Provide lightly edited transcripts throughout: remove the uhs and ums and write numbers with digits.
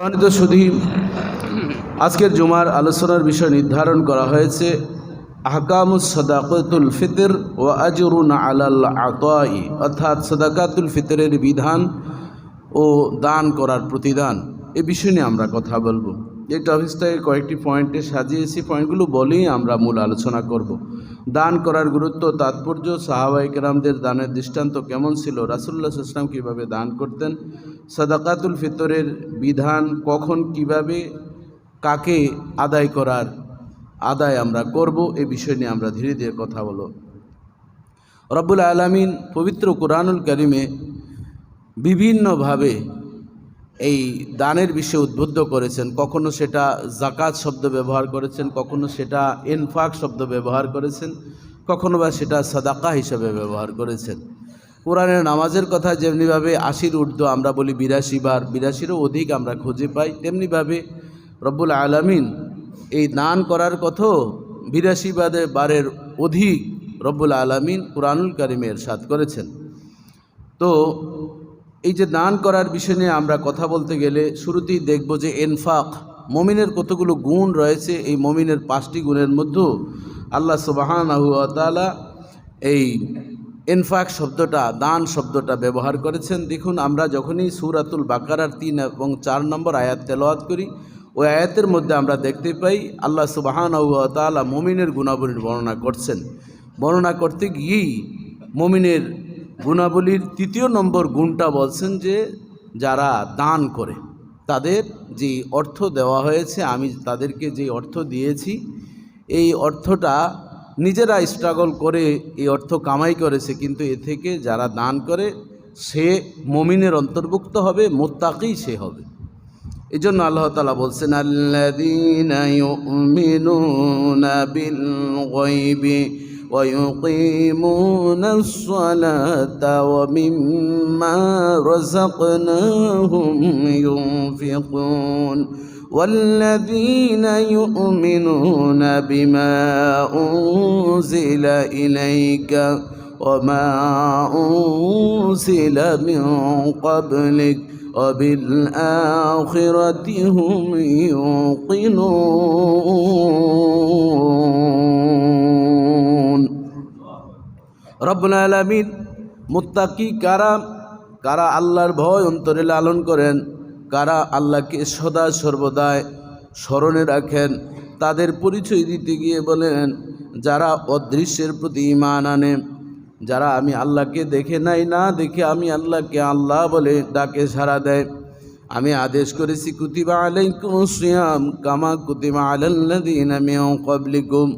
সম্মানিত সুধী, আজকের জুমার আলোচনার বিষয় নির্ধারণ করা হয়েছে আহকামুস সাদাকাতুল ফিতর ওয়া আজরুন আলাল আতাই, অর্থাৎ সাদাকাতুল ফিতরের বিধান ও দান করার প্রতিদান। এ বিষয় নিয়ে আমরা কথা বলবো। এই টপিকটাকে কয়েকটি পয়েন্টে সাজিয়েছি, পয়েন্টগুলো বলেই আমরা মূল আলোচনা করব। দান করার গুরুত্ব, তাৎপর্য, সাহাবায়ে কেরামদের দানের দৃষ্টান্ত কেমন ছিল, রাসূলুল্লাহ সাল্লাল্লাহু আলাইহি ওয়াসাল্লাম কীভাবে দান করতেন, সাদাকাতুল ফিতরের বিধান, কখন কিভাবে কাকে আদায় আমরা করব, এই বিষয় নিয়ে আমরা ধীরে ধীরে কথা বলব। রব্বুল আলামিন পবিত্র কুরআনুল কারীমে বিভিন্নভাবে এই দানের বিষয়ে উদ্বুদ্ধ করেছেন। কখনো সেটা যাকাত শব্দ ব্যবহার করেছেন, কখনো সেটা ইনফাক শব্দ ব্যবহার করেছেন, কখনো বা সেটা সাদাকা হিসেবে ব্যবহার করেছেন। কোরআনের নামাজের কথা যেমনিভাবে ৮০-র ঊর্ধ্ব আমরা বলি ৮২ বার, ৮২-রও অধিক আমরা খুঁজে পাই, তেমনিভাবে রব্বুল আলামিন এই দান করার কথাও ৮২ বারের অধিক রব্বুল আলামিন কুরআনুল কারীমে ইরশাদ করেছেন। তো এই যে দান করার বিষয় নিয়ে আমরা কথা বলতে গেলে শুরুতেই দেখব যে ইনফাক, মুমিনের কতগুলো গুণ রয়েছে। এই মুমিনের ৫টি গুণের মধ্যে আল্লাহ সুবহানাহু ওয়া তাআলা এই ইনফাক শব্দটা, দান শব্দটা ব্যবহার করেছেন। দেখুন, আমরা যখনই সূরাতুল বাকারার ৩ এবং ৪ নম্বর আয়াত তেলাওয়াত করি, ওই আয়াতের মধ্যে আমরা দেখতে পাই আল্লাহ সুবহানাহু ওয়া তাআলা মুমিনের গুণাবলীর বর্ণনা করছেন। বর্ণনা করতে গিয়েই মুমিনের গুণাবলীর ৩য় নম্বর গুণটা বলছেন যে যারা দান করে, তাদের যে অর্থ দেওয়া হয়েছে, আমি তাদেরকে যে অর্থ দিয়েছি, এই অর্থটা নিজেরা স্ট্রাগল করে এই অর্থ কামাই করেছে, কিন্তু এ থেকে যারা দান করে সে মুমিনের অন্তর্ভুক্ত হবে, মুত্তাকি সে হবে। এই জন্য আল্লাহ তাআলা বলছেন আল্লাযীনা ইউমিনুনা বিল গায়বি ওয়া ইউকিমুনাস সালাতা ওয়া মিম্মা রাযাকনাহুম ইউনফিকুন والذين يؤمنون بما أنزل إليك وما أنزل من قبلك وبالآخرة هم يوقنون। রব্বুল আলামিন মুত্তাকি কারা আল্লাহর ভয় অন্তরে লালন করেন, কারা আল্লাহকে সদা সর্বদাই স্মরণে রাখেন, তাদের পরিচয় দিতে গিয়ে বলেন যারা অদৃশ্যের প্রতি ঈমান আনে, যারা আমি আল্লাহকে দেখে নাই, না দেখে আমি আল্লাহকে আল্লাহ বলে ডাকে সাড়া দেয়। আমি আদেশ করেছি কুতিবা আলাইকুমুস সিয়াম কামা কুতিবা আলাল্লাযীনা মিন ক্বাবলিকুম,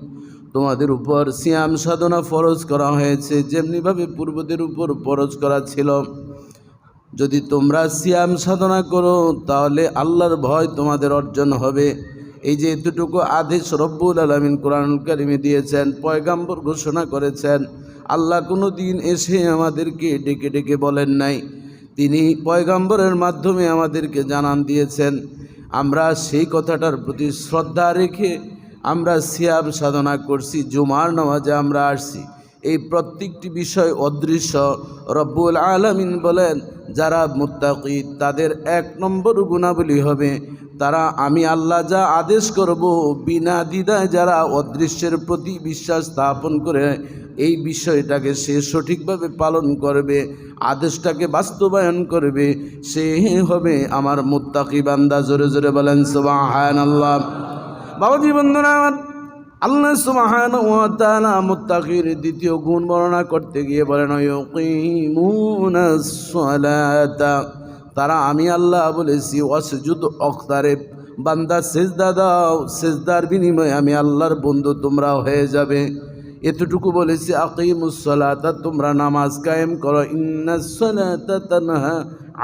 তোমাদের উপর সিয়াম সাধনা ফরজ করা হয়েছে যেমনিভাবে পূর্বদের উপর ফরজ করা ছিল। যদি তোমরা সিয়াম সাধনা করো তাহলে আল্লাহর ভয় তোমাদের অর্জন হবে। এই যে এতটুকু আদেশ রব্বুল আলামিন কুরআনুল কারীমে দিয়েছেন, পয়গাম্বর ঘোষণা করেছেন। আল্লাহ কোনো দিন এসে আমাদেরকে ডেকে ডেকে বলেন নাই, তিনি পয়গাম্বরের মাধ্যমে আমাদেরকে জানান দিয়েছেন। আমরা সেই কথাটার প্রতি শ্রদ্ধা রেখে আমরা সিয়াম সাধনা করছি, জুমার নামাজে আমরা আসছি। এই প্রত্যেকটি বিষয় অদৃশ্য। রব্বুল আলামিন বলেন যারা মুত্তাকি তাদের ১ নম্বর গুণাবলী হবে তারা আমি আল্লাহ যা আদেশ করব বিনা দ্বিধায় যারা অদৃশ্যের প্রতি বিশ্বাস স্থাপন করে এই বিষয়টাকে সে সঠিকভাবে পালন করবে, আদেশটাকে বাস্তবায়ন করবে, সে হবে আমার মুত্তাকি বান্দা। জোরে জোরে বলেন সুবহানাল্লাহ। বাবাজি বন্ধুরা আমার, আল্লাহ সুবহানাহু ওয়া তাআলা মুত্তাকির ২য় গুণ বর্ণনা করতে গিয়ে বলেন ইউকিমুনাস সালাতা, তারা আমি আল্লাহ বলেছি ওয়াসজুদ ওয়াকতারিব, বান্দা সিজদা দাও, সিজদার বিনিময়ে আমি আল্লাহর বন্ধু তোমরা হয়ে যাবে। এতটুকু বলেছি আকিমুস সালাতা, তোমরা নামাজ কায়েম করো, ইন্নাস সালাতা তানহা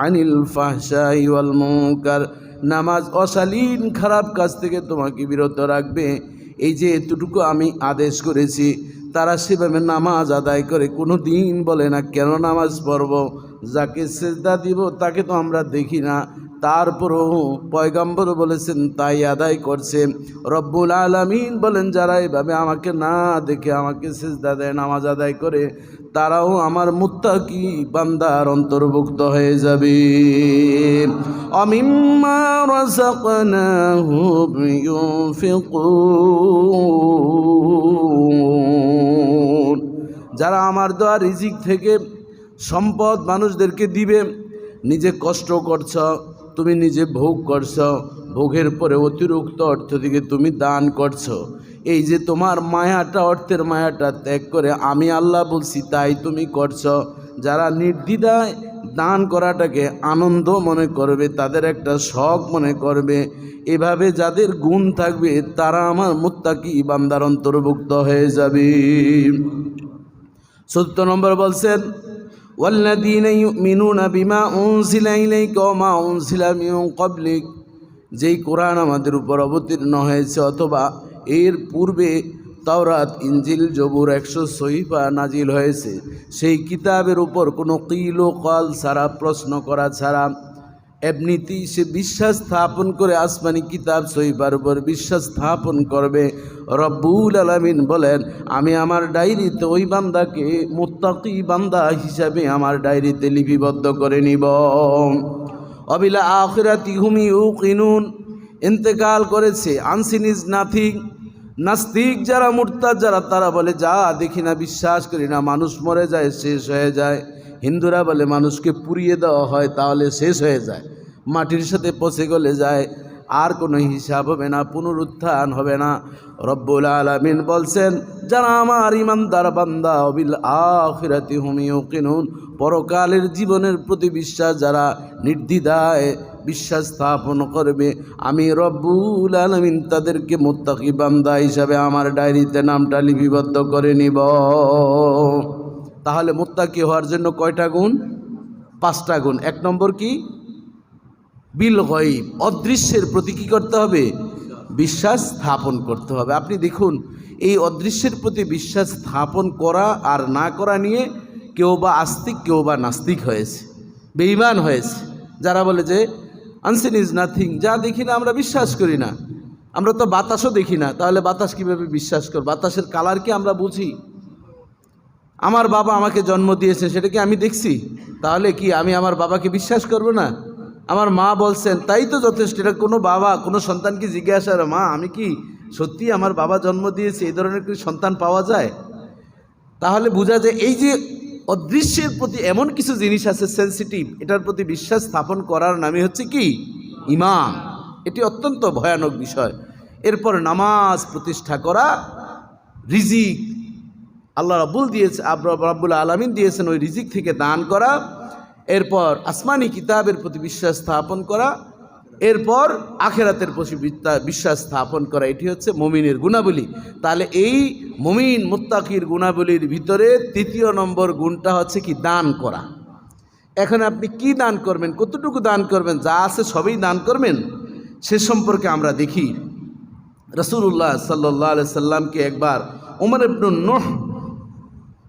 আনিল ফাহশাই ওয়াল মুনকার, নামাজ অশালীন খারাপ কাজ থেকে তোমাকে বিরত রাখবে। এই যে এতটুকু আমি আদেশ করেছি, তারা সেভাবে নামাজ আদায় করে, কোনো দিন বলে না কেন নামাজ পড়ব, যাকে সিজদা দিব তাকে তো আমরা দেখি না, তারপরও পয়গাম্বর বলেছেন তাই আদায় করছে। রব্বুল আলামিন বলেন যারা এভাবে আমাকে না দেখে আমাকে সিজদা দেয়, নামাজ আদায় করে, তারাও আমার মুত্তাকি বান্দার অন্তর্ভুক্ত হয়ে যাবে। অমিম্মা রাযাকনাহুম ইউনফিকুন, যারা আমার দেওয়া রিজিক থেকে সম্পদ মানুষদেরকে দিবে, নিজে কষ্ট করছ, তুমি নিজে ভোগ করছ, ভোগের পরে অতিরিক্ত অর্থ থেকে তুমি দান করছো, এই যে তোমার মায়াটা, অর্থের মায়াটা ত্যাগ করে আমি আল্লাহ বলছি তাই তুমি করছো। যারা নির্দ্বিধায় দান করাটাকে আনন্দ মনে করবে, তাদের একটা শখ মনে করবে, এভাবে যাদের গুণ থাকবে তারা আমার মুত্তাকি বান্দার অন্তর্ভুক্ত হয়ে যাবে। ৭০ নম্বর বলছেন, ওয়াল্লাযীনা ইউমিনুনা বিমা উনজিলা ইলাইকা ওয়া মা উনজিলা মিন ক্বাবলিক, যেই কোরআন আমাদের উপর অবতীর্ণ হয়েছে অথবা এর পূর্বে তাওরাত, ইনজিল, জবুর 100 সহিফা নাজিল হয়েছে, সেই কিতাবের উপর কোনো কিল ও কল ছাড়া, প্রশ্ন করা ছাড়া, এমনিতেই সে বিশ্বাস স্থাপন করে আসমানি কিতাব সহিফার উপর বিশ্বাস স্থাপন করবে। রব্বুল আলামিন বলেন, আমি আমার ডায়েরিতে ওই বান্দাকে মুত্তাকি বান্দা হিসাবে আমার ডায়েরিতে লিপিবদ্ধ করে নিব। অবিল আখিরাতি হুম ইউকিনুন, ইন্তেকাল করেছে, আনসিন ইজ নাথিং। নাস্তিক যারা, মুরতাদ যারা, তারা বলে যা দেখি না, বিশ্বাস করি না, মানুষ মরে যায় শেষ হয়ে যায়। হিন্দুরা বলে মানুষকে পুড়িয়ে দেওয়া হয় তাহলে শেষ হয়ে যায়, মাটির সাথে পচে গলে যায়, আর কোনো হিসাব হবে না, পুনরুত্থান হবে না। রব্বুল আলামিন বলছেন, যারা আমার ইমানদার বান্দা, বিল আখিরাতি হুম ইউকিনুন, পরকালের জীবনের প্রতি বিশ্বাস যারা নির্দ্বিধায় বিশ্বাস স্থাপন করবে, আমি রব্বুল আলামিন তাদেরকে মুত্তাকি বান্দা হিসাবে আমার ডায়েরিতে নামটা লিপিবদ্ধ করে নিব। তাহলে মুত্তাকি হওয়ার জন্য কয়টা গুণ? 5টা গুণ। 1 নম্বর কি? বিল গায়ব, অদৃশ্যের প্রতি কী করতে হবে? বিশ্বাস স্থাপন করতে হবে। আপনি দেখুন, এই অদৃশ্যের প্রতি বিশ্বাস স্থাপন করা আর না করা নিয়ে কেউ বা আস্তিক, কেউ বা নাস্তিক হয়েছে, বেঈমান হয়েছে। যারা বলে যে আনসিন ইজ নাথিং, যা দেখি না আমরা বিশ্বাস করি না, আমরা তো বাতাসও দেখি না, তাহলে বাতাস কীভাবে বিশ্বাস করব? বাতাসের কালার কি আমরা বুঝি? আমার বাবা আমাকে জন্ম দিয়েছে, সেটা কি আমি দেখছি? তাহলে কি আমি আমার বাবাকে বিশ্বাস করব না? আমার মা বলছেন তাই তো যথেষ্ট। এটা কোনো বাবা কোনো সন্তানকে জিজ্ঞাসা করে, মা আমি কি সত্যি আমার বাবা জন্ম দিয়েছে, এই ধরনের কি সন্তান পাওয়া যায়? তাহলে বোঝা যায় এই যে অদৃশ্যের প্রতি এমন কিছু জিনিস আছে সেন্সিটিভ, এটার প্রতি বিশ্বাস স্থাপন করার নামই হচ্ছে কি? ঈমান। এটি অত্যন্ত ভয়ানক বিষয়। এরপর নামাজ প্রতিষ্ঠা করা, রিজিক আল্লাহ রাব্বুল আলামিন দিয়েছেন, ওই রিজিক থেকে দান করা, এরপর আসমানি কিতাবের প্রতি বিশ্বাস স্থাপন করা, এরপর আখেরাতের প্রতি বিশ্বাস স্থাপন করা। এটি হচ্ছে মুমিনের গুণাবলী। তাহলে এই মুমিন মুত্তাকির গুণাবলীর ভিতরে 3য় নম্বর গুণটা হচ্ছে কি? দান করা। এখন আপনি কি দান করবেন, কতটুকু দান করবেন? যা আছে সবই দান করবেন, সে সম্পর্কে আমরা দেখি। রাসূলুল্লাহ সাল্লাল্লাহু আলাইহি সাল্লামকে একবার ওমর ইবনুন নূহ,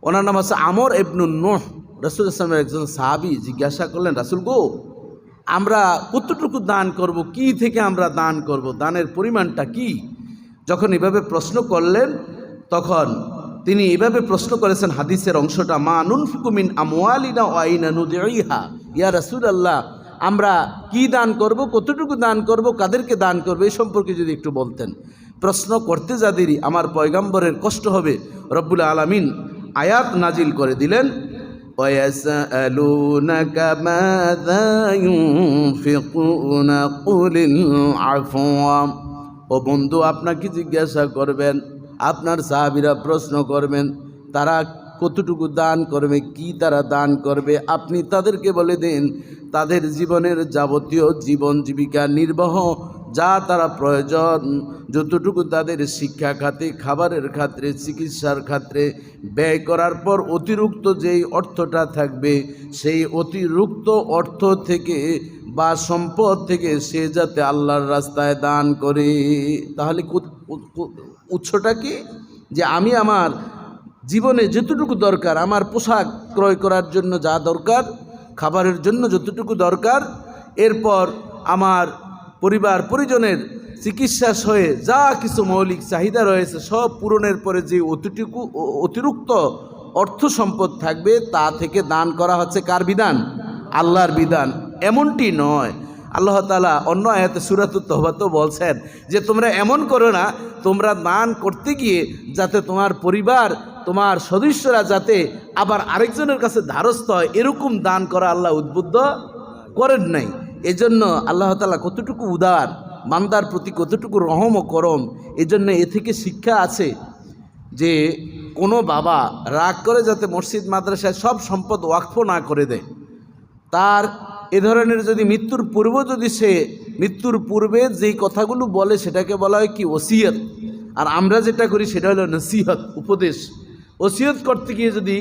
ওনার নাম হচ্ছে আমর ইবনুন নূহ, রাসূল ইসলামের একজন সাহাবী, জিজ্ঞাসা করলেন, রাসূল গো, আমরা কতটুকু দান করব, কি থেকে আমরা দান করব, দানের পরিমাণটা কি? যখন এভাবে প্রশ্ন করলেন, তখন তিনি এভাবে প্রশ্ন করেছেন, হাদিসের অংশটা, মা নুনফিকু মিন আমওয়ালিনা ওয়া আইনা নুদঈহা, ইয়া রাসূলুল্লাহ, আমরা কি দান করব, কতটুকু দান করব, কাদেরকে দান করব, এই সম্পর্কে যদি একটু বলতেন। প্রশ্ন করতে যা দেরি, আমার পয়গম্বরের কষ্ট হবে। রব্বুল আলামিন আয়াত নাজিল করে দিলেন, وَيَسْأَلُونَكَ مَاذَا يُنْفِقُونَ قُلِ الْعَفْوَ। ও বন্ধু, আপনাকে জিজ্ঞাসা করবেন, আপনার সাহাবীরা প্রশ্ন করবেন, তারা কতটুকু দান করবে, কি তারা দান করবে, আপনি তাদেরকে বলে দিন তাদের জীবনের যাবতীয় জীবন জীবিকা নির্বাহ যা তারা প্রয়োজন, যতটুকু তাদের শিক্ষা খাতে, খাবারের খাতে, চিকিৎসার খাতে ব্যয় করার পর অতিরিক্ত যেই অর্থটা থাকবে, সেই অতিরিক্ত অর্থ থেকে বা সম্পদ থেকে সে যাতে আল্লাহর রাস্তায় দান করে। তাহলে উৎসটা কি? যে আমি আমার জীবনে যতটুকু দরকার, আমার পোশাক ক্রয় করার জন্য যা দরকার, খাবারের জন্য যতটুকু দরকার, এরপর আমার পরিবার পরিজনের চিকিৎসা সহে যা কিছু মৌলিক চাহিদা রয়েছে, সব পূরণের পরে যে অতিরিক্ত অর্থ সম্পদ থাকবে তা থেকে দান করা হচ্ছে কার বিধান? আল্লাহর বিধান। এমনটি নয়, আল্লাহ তাআলা অন্য আয়াতে সূরাতুত তওবাতেও বলছেন যে তোমরা এমন করো না, তোমরা দান করতে গিয়ে যাতে তোমার পরিবার, তোমার সদস্যরা যাতে আবার আরেকজনের কাছে ধারস্থ হয়, এরকম দান করা আল্লাহ উদ্বুদ্ধ করেন নাই। এজন্য আল্লাহ তাআলা কতটুকু উদার, বান্দার প্রতি কতটুকু রহম ও করম। এজন্য এ থেকে শিক্ষা আছে যে কোনো বাবা রাগ করে যাতে মসজিদ মাদ্রাসায় সব সম্পদ ওয়াকফ না করে দেয়। তার এ ধরনের যদি মৃত্যুর পূর্বে যেই কথাগুলো বলে সেটাকে বলা হয় কি? ওসিয়ত। আর আমরা যেটা করি সেটা হলো নসিহত, উপদেশ। ওসিয়ত করতে গিয়ে যদি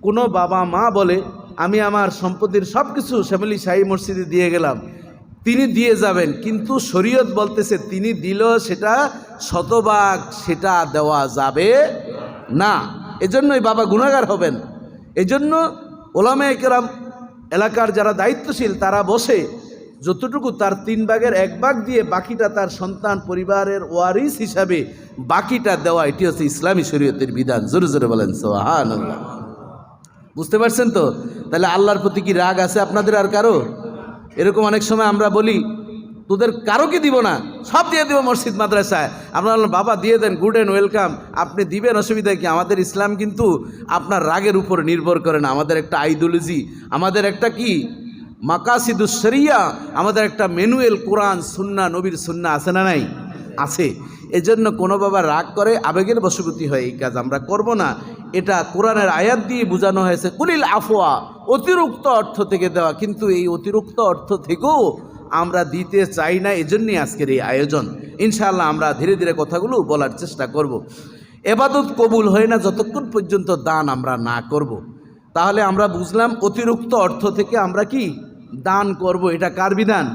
কোনো বাবা মা বলে আমি আমার সম্পত্তির সব কিছু শ্যামলী শাহী মসজিদে দিয়ে গেলাম, তিনি দিয়ে যাবেন, কিন্তু শরীয়ত বলতেছে তিনি দিল সেটা শতভাগ সেটা দেওয়া যাবে না। এজন্যই বাবা গুনাহগার হবেন। এজন্য ওলামায়ে কেরাম, এলাকার যারা দায়িত্বশীল, তারা বসে যতটুকু তার 3 ভাগের 1 ভাগ দিয়ে বাকিটা তার সন্তান পরিবারের ওয়ারিস হিসাবে বাকিটা দেওয়া, এটি হচ্ছে ইসলামী শরীয়তের বিধান। জোরে জোরে বলেন সুবহানাল্লাহ। বুঝতে পারছেন তো? তাহলে আল্লাহর প্রতি কি রাগ আছে আপনাদের আর কারো? এরকম অনেক সময় আমরা বলি তোদের কারোকে দিব না, সব দিয়ে দিব মসজিদ মাদ্রাসায়। আপনারা বললেন বাবা দিয়ে দেন, গুড অ্যান্ড ওয়েলকাম, আপনি দিবেন, অসুবিধা কি? আমাদের ইসলাম কিন্তু আপনার রাগের উপর নির্ভর করে না। আমাদের একটা আইডিওলজি, আমাদের একটা কি মাকাসিদুস শরিয়া, আমাদের একটা ম্যানুয়াল, কোরআন সুন্নাহ, নবীর সুন্নাহ আছে না নাই? আছে। এজন্য কোনো বাবা রাগ করে আবেগের বশবর্তী হয়, এই কাজ আমরা করব না। এটা কোরআনের আয়াত দিয়ে বোঝানো হয়েছে কুলিল আফওয়া, অতিরিক্ত অর্থ থেকে দেওয়া। কিন্তু এই অতিরিক্ত অর্থ থেকেও আমরা দিতে চাই না, এজন্যই আজকের এই আয়োজন। ইনশাআল্লাহ আমরা ধীরে ধীরে কথাগুলো বলার চেষ্টা করব। ইবাদত কবুল হয় না যতক্ষণ পর্যন্ত দান আমরা না করব। তাহলে আমরা বুঝলাম অতিরিক্ত অর্থ থেকে আমরা কি দান করব, এটা কার বিধান?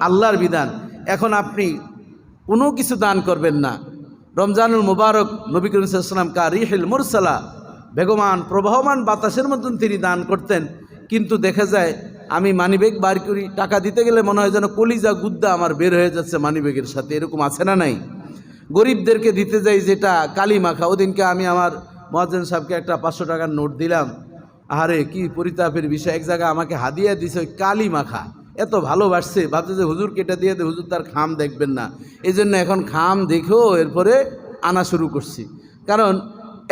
আল্লাহর বিধান। এখন আপনি কোনো কিছু দান করবেন না। রমজানুল মুবারক নবী করিম সাল্লাল্লাহু আলাইহি ওয়াসাল্লাম কা রিহিল মুরসালা, বেগমান প্রবাহমান বাতাসের মতন তিনি দান করতেন। কিন্তু দেখা যায় আমি মানিব্যাগ বার করি, টাকা দিতে গেলে মনে হয় যেন কলিজা গুদ্দা আমার বের হয়ে যাচ্ছে মানিব্যাগের সাথে। এরকম আছে না নাই? গরিবদেরকে দিতে যাই যেটা কালি মাখা। ওদিনকে আমি আমার মুয়াজ্জিন সাহেবকে একটা 500 টাকার নোট দিলাম। আরে কি পরিতাপের বিষয়, এক জায়গায় আমাকে হাদিয়া দিছে ওই কালি মাখা। এত ভালোবাসছে, ভাবছে যে হুজুর কেটে দিয়ে দে, হুজুর তার খাম দেখবেন না। এই জন্য এখন খাম দেখেও এরপরে আনা শুরু করছি। কারণ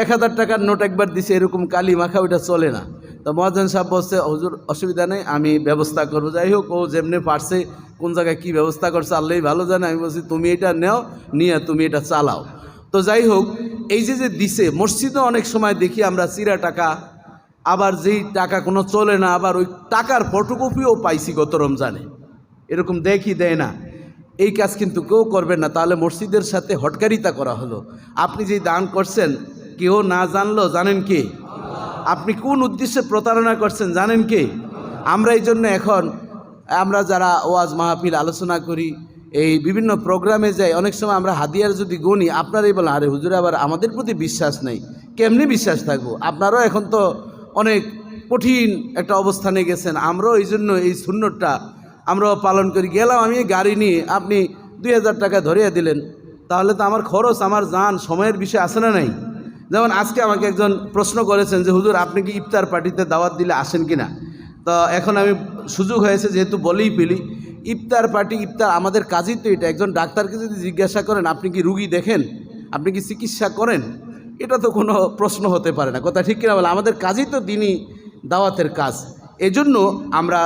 1000 টাকার নোট একবার দিছে, এরকম কালি মাখা ওইটা চলে না। তো মুয়াজ্জিন সাহেব বলছে হুজুর অসুবিধা নেই, আমি ব্যবস্থা করবো। যাই হোক, ও যেমনি পারছে, কোন জায়গায় কী ব্যবস্থা করছে আল্লাহই ভালো জানে। আমি বলছি তুমি এটা নেও, নিয়ে তুমি এটা চালাও। তো যাই হোক, এই যে দিছে, মসজিদে অনেক সময় দেখি আমরা চিরা টাকা, আবার যেই টাকা কোনো চলে না, আবার ওই টাকার ফটোকপিও পাইছি গত রমজানে। এরকম দেখি দেয় না, এই কাজ কিন্তু কেউ করবেন না। তাহলে মসজিদের সাথে হটকারিতা করা হলো। আপনি যেই দান করছেন কেউ না জানলো, জানেন কে? আপনি কোন উদ্দেশ্যে প্রতারণা করছেন জানেন কে? আমরা এই জন্য এখন আমরা যারা ওয়াজ মাহফিল আলোচনা করি, এই বিভিন্ন প্রোগ্রামে যাই, অনেক সময় আমরা হাদিয়ার যদি গণি, আপনারাই বলেন আরে হুজুর আবার আমাদের প্রতি বিশ্বাস নেই। কেমনি বিশ্বাস থাকবো? আপনারাও এখন তো অনেক কঠিন একটা অবস্থানে গেছেন। আমরাও এই জন্য এই সুন্নতটা আমরাও পালন করি। গেলাম আমি গাড়ি নিয়ে, আপনি 2000 টাকা ধরিয়ে দিলেন, তাহলে তো আমার খরচ, আমার জান, সময়ের বিষয় আছে না নাই? যেমন আজকে আমাকে একজন প্রশ্ন করেছেন যে হুজুর আপনি কি ইফতার পার্টিতে দাওয়াত দিলে আসেন কি না? তো এখন আমি সুযোগ হয়েছে যেহেতু বলেই পেলি, ইফতার পার্টি, ইফতার আমাদের কাজই তো এটা। একজন ডাক্তারকে যদি জিজ্ঞাসা করেন আপনি কি রুগী দেখেন, আপনি কি চিকিৎসা করেন, এটা তো কোনো প্রশ্ন হতে পারে না। কথা ঠিক কিনা বলে? আমাদের কাজই তো দিনই দাওয়াতের কাজ। এজন্য আমরা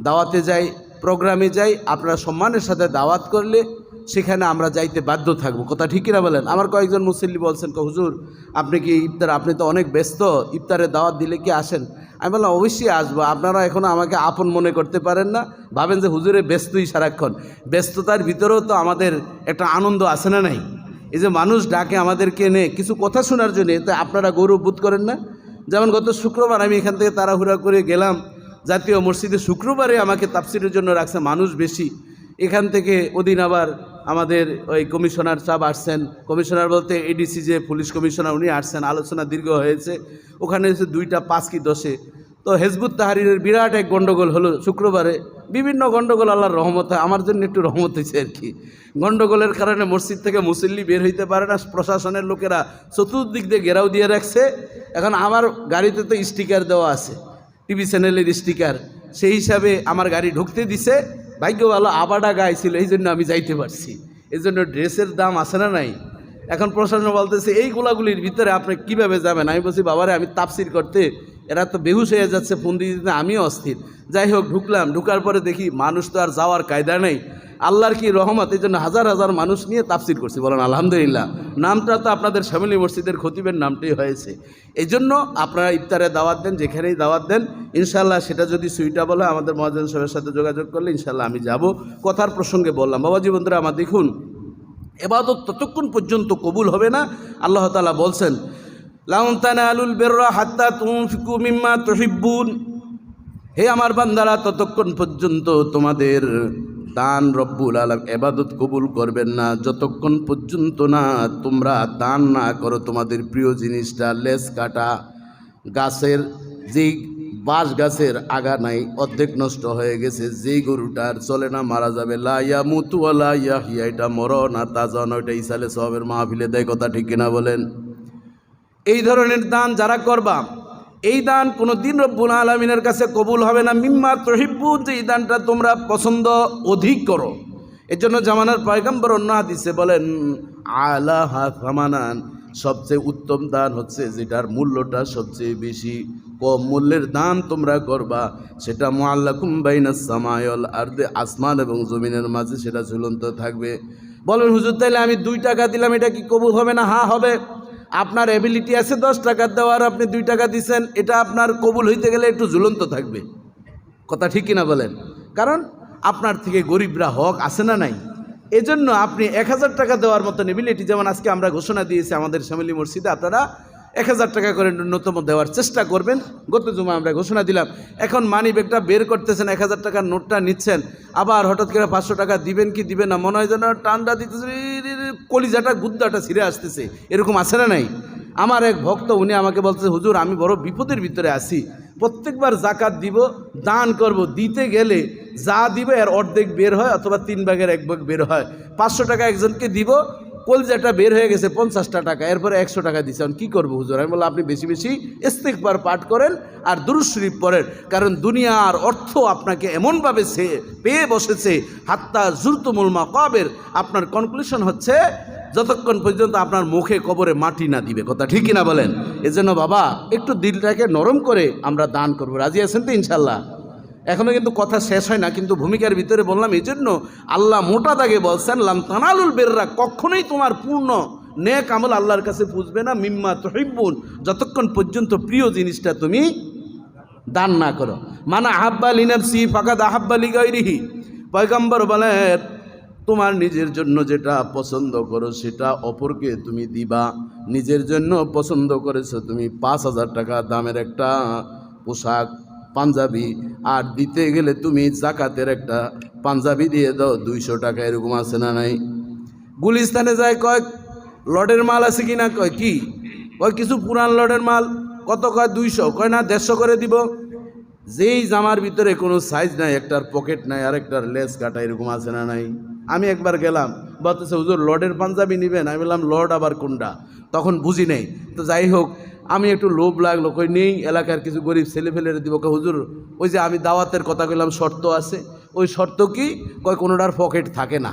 দাওয়াতে যাই, প্রোগ্রামে যাই। আপনারা সম্মানের সাথে দাওয়াত করলে সেখানে আমরা যাইতে বাধ্য থাকবো। কথা ঠিক কিনা বলেন? আমার কয়েকজন মুসল্লি বলছেন হুজুর আপনি কি ইফতার, আপনি তো অনেক ব্যস্ত, ইফতারের দাওয়াত দিলে কি আসেন? আমি বললাম অবশ্যই আসবো। আপনারা এখনও আমাকে আপন মনে করতে পারেন না, ভাবেন যে হুজুরে ব্যস্তই সারাক্ষণ। ব্যস্ততার ভিতরেও তো আমাদের একটা আনন্দ আছে না নাই? এই যে মানুষ ডাকে আমাদেরকে এনে কিছু কথা শোনার জন্য, এতে আপনারা গৌরব বোধ করেন না? যেমন গত শুক্রবার আমি এখান থেকে তাড়াহুড়া করে গেলাম জাতীয় মসজিদে, শুক্রবারে আমাকে তাফসিরের জন্য রাখছে, মানুষ বেশি। এখান থেকে ওদিন আবার আমাদের ওই কমিশনার সাহেব আসছেন, কমিশনার বলতে এডিসি যে পুলিশ কমিশনার, উনি আসছেন, আলোচনা দীর্ঘ হয়েছে। ওখানে এসে 2টা 5 কি 10-এ। তো তো হেজবুত তাহরিরের বিরাট এক গণ্ডগোল হলো শুক্রবারে। বিভিন্ন গণ্ডগোল আল্লাহর রহমত, আমার জন্য একটু রহমত হয়েছে আর কি। গণ্ডগোলের কারণে মসজিদ থেকে মুসল্লি বের হইতে পারে না, প্রশাসনের লোকেরা চতুর্দিক দিয়ে ঘেরাও দিয়ে রাখছে। এখন আমার গাড়িতে তো স্টিকার দেওয়া আছে, টিভি চ্যানেলের স্টিকার, সেই হিসাবে আমার গাড়ি ঢুকতে দিছে। ভাগ্য ভালো আবাডা গায়ে ছিল, এই জন্য আমি যাইতে পারছি। এই জন্য ড্রেসের দাম আছে না নাই? এখন প্রশাসন বলতেছে এই গোলাগুলির ভিতরে আপনি কিভাবে যাবেন? আমি বলছি বাবারে আমি তাফসির করতে, এরা তো বেহুশ হয়ে যাচ্ছে, ফোন দিয়ে দিতে আমিও অস্থির। যাই হোক ঢুকলাম, ঢুকার পরে দেখি মানুষ তো আর যাওয়ার কায়দা নেই। আল্লাহর কি রহমত, এই জন্য হাজার হাজার মানুষ নিয়ে তাফসির করছি, বলেন আলহামদুলিল্লাহ। নামটা তো আপনাদের শ্যামলী মসজিদের খতিবের নামটাই হয়েছে। এই জন্য আপনারা ইফতারে দাওয়াত দেন, যেখানেই দাওয়াত দেন ইনশাল্লাহ সেটা যদি সুইটেবল হয় আমাদের মুয়াজ্জিন সাহেবের সাথে যোগাযোগ করলে ইনশাল্লাহ আমি যাব। কথার প্রসঙ্গে বললাম বাবাজি বন্ধুরা আমার, দেখুন ইবাদত ততক্ষণ পর্যন্ত কবুল হবে না। আল্লাহ তাআলা বলছেন লান তানালুল বিররা হাত্তা তুনফিকু মিম্মা তুহিব্বুন, হে আমার বান্দারা ততক্ষণ পর্যন্ত তোমাদের দান রব্বুল আলামিন ইবাদত কবুল করবেন না যতক্ষণ পর্যন্ত না তোমরা দান না করো তোমাদের প্রিয় জিনিসটা। লেজ কাটা গাছের, যেই বাঁশ গাছের আগা নাই, অর্ধেক নষ্ট হয়ে গেছে, যেই গরুটার চলে না, মারা যাবে, লা ইয়ামুতু ওয়া লা ইয়াহইয়া, এটা মরো না তাজা না, ওইটা ইসালে সওয়াবের মাহফিলে দেয়, কথা ঠিক কিনা বলেন? এই ধরনের দান যারা করবা, এই দান কোনো দিন রব্বুল আলামিনের কাছে কবুল হবে না। মিম্মা তুহিব্বুন, যে এই দানটা তোমরা পছন্দ অধিক করো। এর জন্য জামানার পয়গম্বর অন্য হাদিসে বলেন আলাহা সামানান, সবচেয়ে উত্তম দান হচ্ছে যেটার মূল্যটা সবচেয়ে বেশি। কম মূল্যের দান তোমরা করবা, সেটা মুআল্লাকুম বাইনাস সামাই ওয়াল আরদি, আসমান এবং জমিনের মাঝে সেটা ঝুলন্ত থাকবে। বলেন হুজুর তাইলে আমি 2 টাকা দিলাম, এটা কি কবুল হবে না? হ্যাঁ হবে। আপনার এবিলিটি আছে 10 টাকা দেওয়ার, আপনি 2 টাকা দিচ্ছেন, এটা আপনার কবুল হইতে গেলে একটু ঝুলন্ত থাকবে, কথা ঠিক কিনা বলেন? কারণ আপনার থেকে গরিবরা হক আছে না নাই? এজন্য আপনি 1000 টাকা দেওয়ার মতো এবিলিটি, যেমন আজকে আমরা ঘোষণা দিয়েছি আমাদের শ্যামলী মসজিদে আপনারা 1000 টাকা করে ন্যূনতম দেওয়ার চেষ্টা করবেন। গত জুমা আমরা ঘোষণা দিলাম। এখন মানি ব্যাগটা বের করতেছেন, 1000 টাকার নোটটা নিচ্ছেন, আবার হঠাৎ করে 500 টাকা দিবেন কি দিবেন না, মনে হয় যেন টান্ডা দিতেছে, কলিজাটা গুদ্দাটা ছিঁড়ে আসতেছে, এরকম আছে না নাই? আমার এক ভক্ত উনি আমাকে বলতেছে হুজুর আমি বড় বিপদের ভিতরে আছি, প্রত্যেকবার জাকাত দিব, দান করব, দিতে গেলে যা দিব এর অর্ধেক বের হয় অথবা 3 ভাগের 1 ভাগ বের হয়। 500 টাকা একজনকে দিব, কলজাটা বের হয়ে গেছে 50টা টাকা, এরপরে 100 টাকা দিচ্ছেন, কী করবো হুজুর? আমি বললাম আপনি বেশি বেশি ইস্তিগফার পাঠ করেন আর দুরূদ শরীফ পড়েন, কারণ দুনিয়ার অর্থ আপনাকে এমনভাবে সে পেয়ে বসেছে, হাত্তা জুরতুমুল মাকাবির, আপনার কনক্লুশন হচ্ছে যতক্ষণ পর্যন্ত আপনার মুখে কবরে মাটি না দিবে, কথা ঠিক কিনা বলেন? এজন্য বাবা একটু দিলটাকে নরম করে আমরা দান করবো, রাজি আছেন তো ইনশাল্লাহ? এখনও কিন্তু কথা শেষ হয় না, কিন্তু ভূমিকার ভিতরে বললাম। এই জন্য আল্লাহ মোটা দাগে বলছেন লান তানালুল বিররা, কখনোই তোমার পূর্ণ নেক আমল আল্লাহর কাছে পুষবে না মিম্মা তুহিব্বুন, যতক্ষণ পর্যন্ত প্রিয় জিনিসটা তুমি দান না করো। মানা আহাব্বা লিনাফসি ফাকাদ আহাব্বা লিগাইরিহি, পয়গম্বর বলেন তোমার নিজের জন্য যেটা পছন্দ করো সেটা অপরকে তুমি দিবা। নিজের জন্য পছন্দ করেছো তুমি 5000 টাকা দামের একটা পোশাক পাঞ্জাবি, আর দিতে গেলে তুমি জাকাতের একটা পাঞ্জাবি দিয়ে দাও 200 টাকা, এরকম আছে না নাই? গুলিস্তানে যায় কয় লডের মাল আছে কি না, কয় কি, কয় কিছু পুরান লডের মাল, কত কয় 200, কয় না 150 করে দিব। যেই জামার ভিতরে কোনো সাইজ নাই, একটার পকেট নাই, আরেকটার লেস কাটা, এরকম আছে না নাই? আমি একবার গেলাম, বলতেছে হুজুর লডের পাঞ্জাবি নেবেন? আমি বললাম লড আবার কোনটা, তখন বুঝি নেই। তো যাই হোক আমি একটু লোভ লাগলো, কই নেই, এলাকার কিছু গরিব ছেলে ফেলে দিব। হুজুর ওই যে আমি দাওয়াতের কথা কইলাম শর্ত আছে, ওই শর্ত কি? কয় কোনোটার পকেট থাকে না,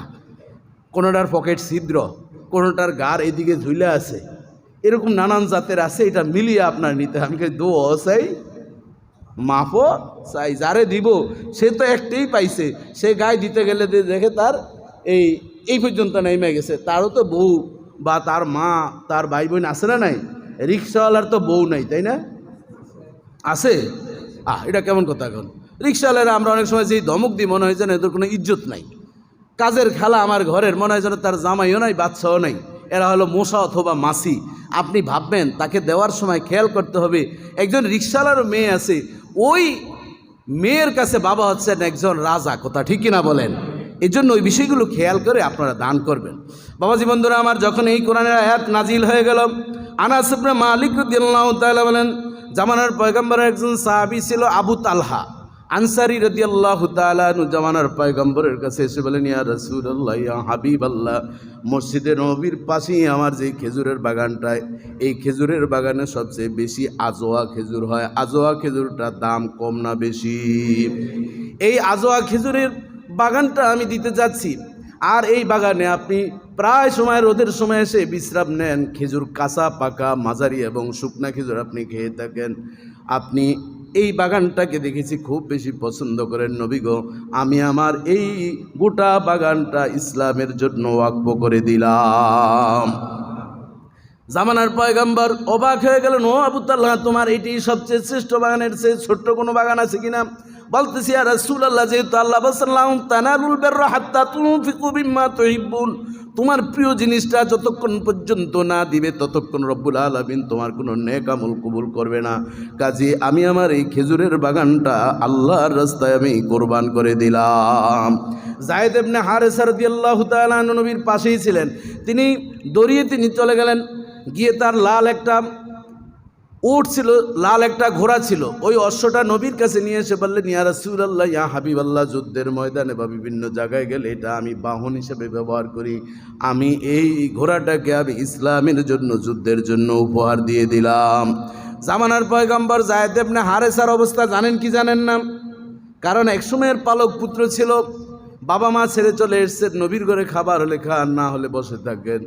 কোনোটার পকেট ছিদ্র, কোনোটার গার এদিকে ঝুলে আছে, এরকম নানান জাতের আছে, এটা মিলিয়ে আপনার নিতে। আমি কই দো চাই মাফও চাই, যারে দিব সে তো একটাই পাইছে, সে গায়ে দিতে গেলে দেখে তার এই পর্যন্ত নেমে গেছে, তারও তো বউ বা তার মা তার ভাই বোন আছে না নাই? রিক্সাওয়ালার তো বউ নাই, তাই না? আছে? এটা কেমন কথা? এখন রিক্সাওয়ালারা আমরা অনেক সময় যেই ধমক দিই মনে হয় যেন এদের কোনো ইজ্জত নাই। কাজের খেলা আমার ঘরের মনে হয় যেন তার জামাইও নাই বাচ্চাও নাই, এরা হলো মশা অথবা মাসি। আপনি ভাববেন তাকে দেওয়ার সময় খেয়াল করতে হবে। একজন রিক্সাওয়ালারও মেয়ে আছে, ওই মেয়ের কাছে বাবা হচ্ছেন একজন রাজা, কথা ঠিক কিনা বলেন? এই জন্য ওই বিষয়গুলো খেয়াল করে আপনারা দান করবেন। বাবাজি বন্ধুরা আমার, যখন এই কোরআনের আয়াত নাজিল হয়ে গেল, আনাস ইবনে মালিক রাদিয়াল্লাহু তাআলা বলেন জামানার পয়গম্বরের একজন সাহাবী ছিল আবু তালহা আনসারী রাদিয়াল্লাহু তাআলা আনহু। জামানার পয়গম্বরের কাছে এসে বলেন, ইয়া রাসূলুল্লাহ, ইয়া হাবিবাল্লাহ, মসজিদে নববীর পাশেই আমার যে খেজুরের বাগানটায়, এই খেজুরের বাগানে সবচেয়ে বেশি আজোয়া খেজুর হয়। আজোয়া খেজুরটার দাম কম না বেশি? এই আজোয়া খেজুরের বাগানটা আমি দিতে যাচ্ছি। আর এই বাগানে আপনি প্রায় সময় রোদের সময় এসে বিশ্রাম নেন, খেজুর কাঁচা পাকা মাঝারি এবং শুকনা খেজুর আপনি খেয়ে থাকেন। আপনি এই বাগানটাকে দেখেছি খুব বেশি পছন্দ করেন নবী গো, আমি আমার এই গোটা বাগানটা ইসলামের জন্য ওয়াকফ করে দিলাম। জামানার পয়গম্বর অবাক হয়ে গেলেন, ও আবু তালহা, তোমার এটি সবচেয়ে শ্রেষ্ঠ বাগানের চেয়ে ছোট্ট কোনো বাগান আছে কিনা? বলতেছি, ইয়া রাসূলুল্লাহ, যেহেতু আল্লাহ বললেন তানালুল বিররা হাত্তা তুনফিকু মিম্মা তুহিব্বুন, তোমার প্রিয় জিনিসটা যতক্ষণ পর্যন্ত না দিবে ততক্ষণ রব্বুল আলামিন তোমার কোনো নেক আমল কবুল করবে না। কাজে আমি আমার এই খেজুরের বাগানটা আল্লাহর রাস্তায় আমি কোরবান করে দিলাম। যায়েদ ইবনে হারেসা রাদিয়াল্লাহু তাআলা আনহু নবীর পাশেই ছিলেন। তিনি দৌড়িয়ে চলে গেলেন, গিয়ে তার লাল একটা উট ছিল, লাল একটা ঘোড়া ছিল, ওই অশ্বটা নবীর কাছে নিয়ে এসে বললেন, ইয়া রাসূলুল্লাহ, ইয়া হাবিবাল্লাহ, যুদ্ধের ময়দানে বা বিভিন্ন জায়গায় গেলে এটা আমি বাহন হিসেবে ব্যবহার করি। আমি এই ঘোড়াটাকে আমি ইসলামের জন্য, যুদ্ধের জন্য উপহার দিয়ে দিলাম। জামানার পয়গম্বর যায়েদ ইবনে হারেসার অবস্থা জানেন কি জানেন না? কারণ একসময়ের পালক পুত্র ছিল, বাবা মা ছেড়ে চলে এসেছেন, নবীর ঘরে খাবার হলে খান, না হলে বসে থাকেন।